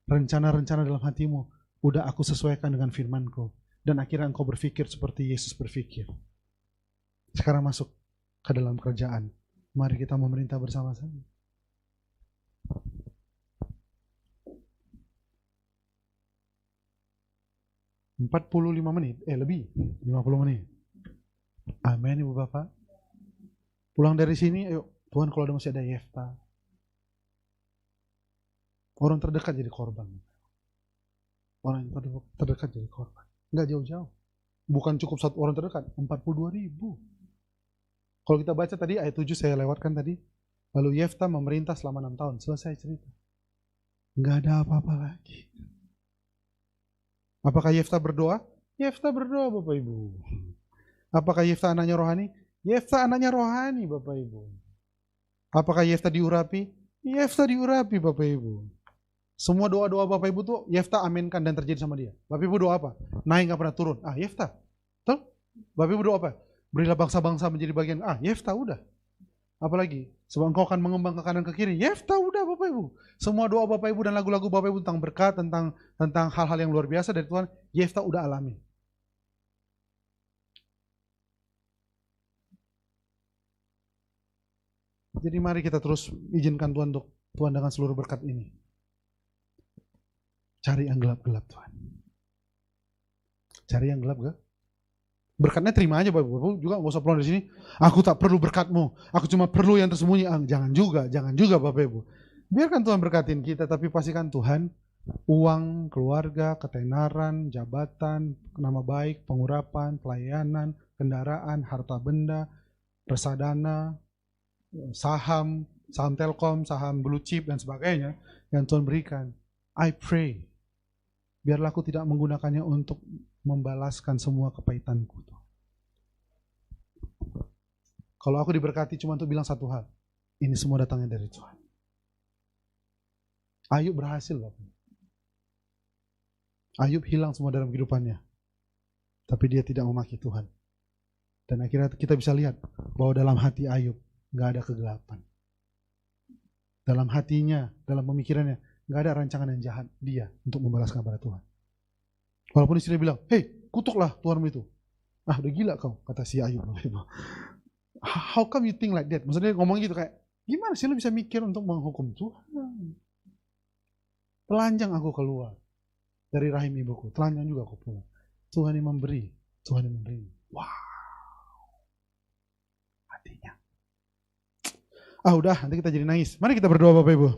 Rencana-rencana dalam hatimu, udah aku sesuaikan dengan firman-Ku. Dan akhirnya engkau berpikir seperti Yesus berpikir. Sekarang masuk ke dalam kerjaan. Mari kita memerintah bersama-sama. 45 menit, lebih, 50 menit. Amin Ibu Bapak. Pulang dari sini, ayo Tuhan kalau masih ada Yefta. Orang terdekat jadi korban. Orang yang terdekat jadi korban. Enggak jauh-jauh. Bukan cukup satu orang terdekat, 42.000. Kalau kita baca tadi ayat 7 saya lewatkan tadi. Lalu Yefta memerintah selama 6 tahun. Selesai cerita. Enggak ada apa-apa lagi. Apakah Yefta berdoa? Yefta berdoa Bapak Ibu. Apakah Yefta anaknya rohani? Yefta anaknya rohani Bapak Ibu. Apakah Yefta diurapi? Yefta diurapi Bapak Ibu. Semua doa-doa Bapak Ibu tuh Yefta aminkan dan terjadi sama dia. Bapak Ibu doa apa? Naik gak pernah turun. Yefta. Tuh. Bapak Ibu doa apa? Berilah bangsa-bangsa menjadi bagian. Yefta udah. Apalagi? Sebab engkau akan mengembang ke kanan ke kiri. Yefta udah Bapak Ibu. Semua doa Bapak Ibu dan lagu-lagu Bapak Ibu tentang berkat, tentang hal-hal yang luar biasa dari Tuhan, Yefta udah alami. Jadi mari kita terus izinkan Tuhan untuk Tuhan dengan seluruh berkat ini. Cari yang gelap-gelap Tuhan. Cari yang gelap-gelap. Berkatnya terima aja Bapak Ibu, juga nggak usah pulang dari sini. Aku tak perlu berkatmu, aku cuma perlu yang tersembunyi. Jangan juga Bapak Ibu. Biarkan Tuhan berkatin kita, tapi pastikan Tuhan uang, keluarga, ketenaran, jabatan, nama baik, pengurapan, pelayanan, kendaraan, harta benda, reksadana, saham Telkom, saham blue chip dan sebagainya yang Tuhan berikan. I pray, biarlah aku tidak menggunakannya untuk membalaskan semua kepahitanku. Kalau aku diberkati cuma untuk bilang satu hal, ini semua datangnya dari Tuhan. Ayub berhasil, Bapak. Ayub hilang semua dalam kehidupannya, tapi dia tidak memaki Tuhan. Dan akhirnya kita bisa lihat bahwa dalam hati Ayub nggak ada kegelapan. Dalam hatinya, dalam pemikirannya, nggak ada rancangan yang jahat dia untuk membalaskan kepada Tuhan. Walaupun istrinya bilang, hei, kutuklah Tuhanmu itu. Ah, udah gila kau, kata si Ayub. How come you think like that? Maksudnya ngomong gitu kayak, gimana sih lu bisa mikir untuk menghukum Tuhan? Telanjang aku keluar dari rahim ibuku, telanjang juga aku pulang. Tuhan yang memberi, Tuhan yang memberi. Wow. Hatinya. Ah udah, nanti kita jadi nangis. Mari kita berdoa Bapak Ibu.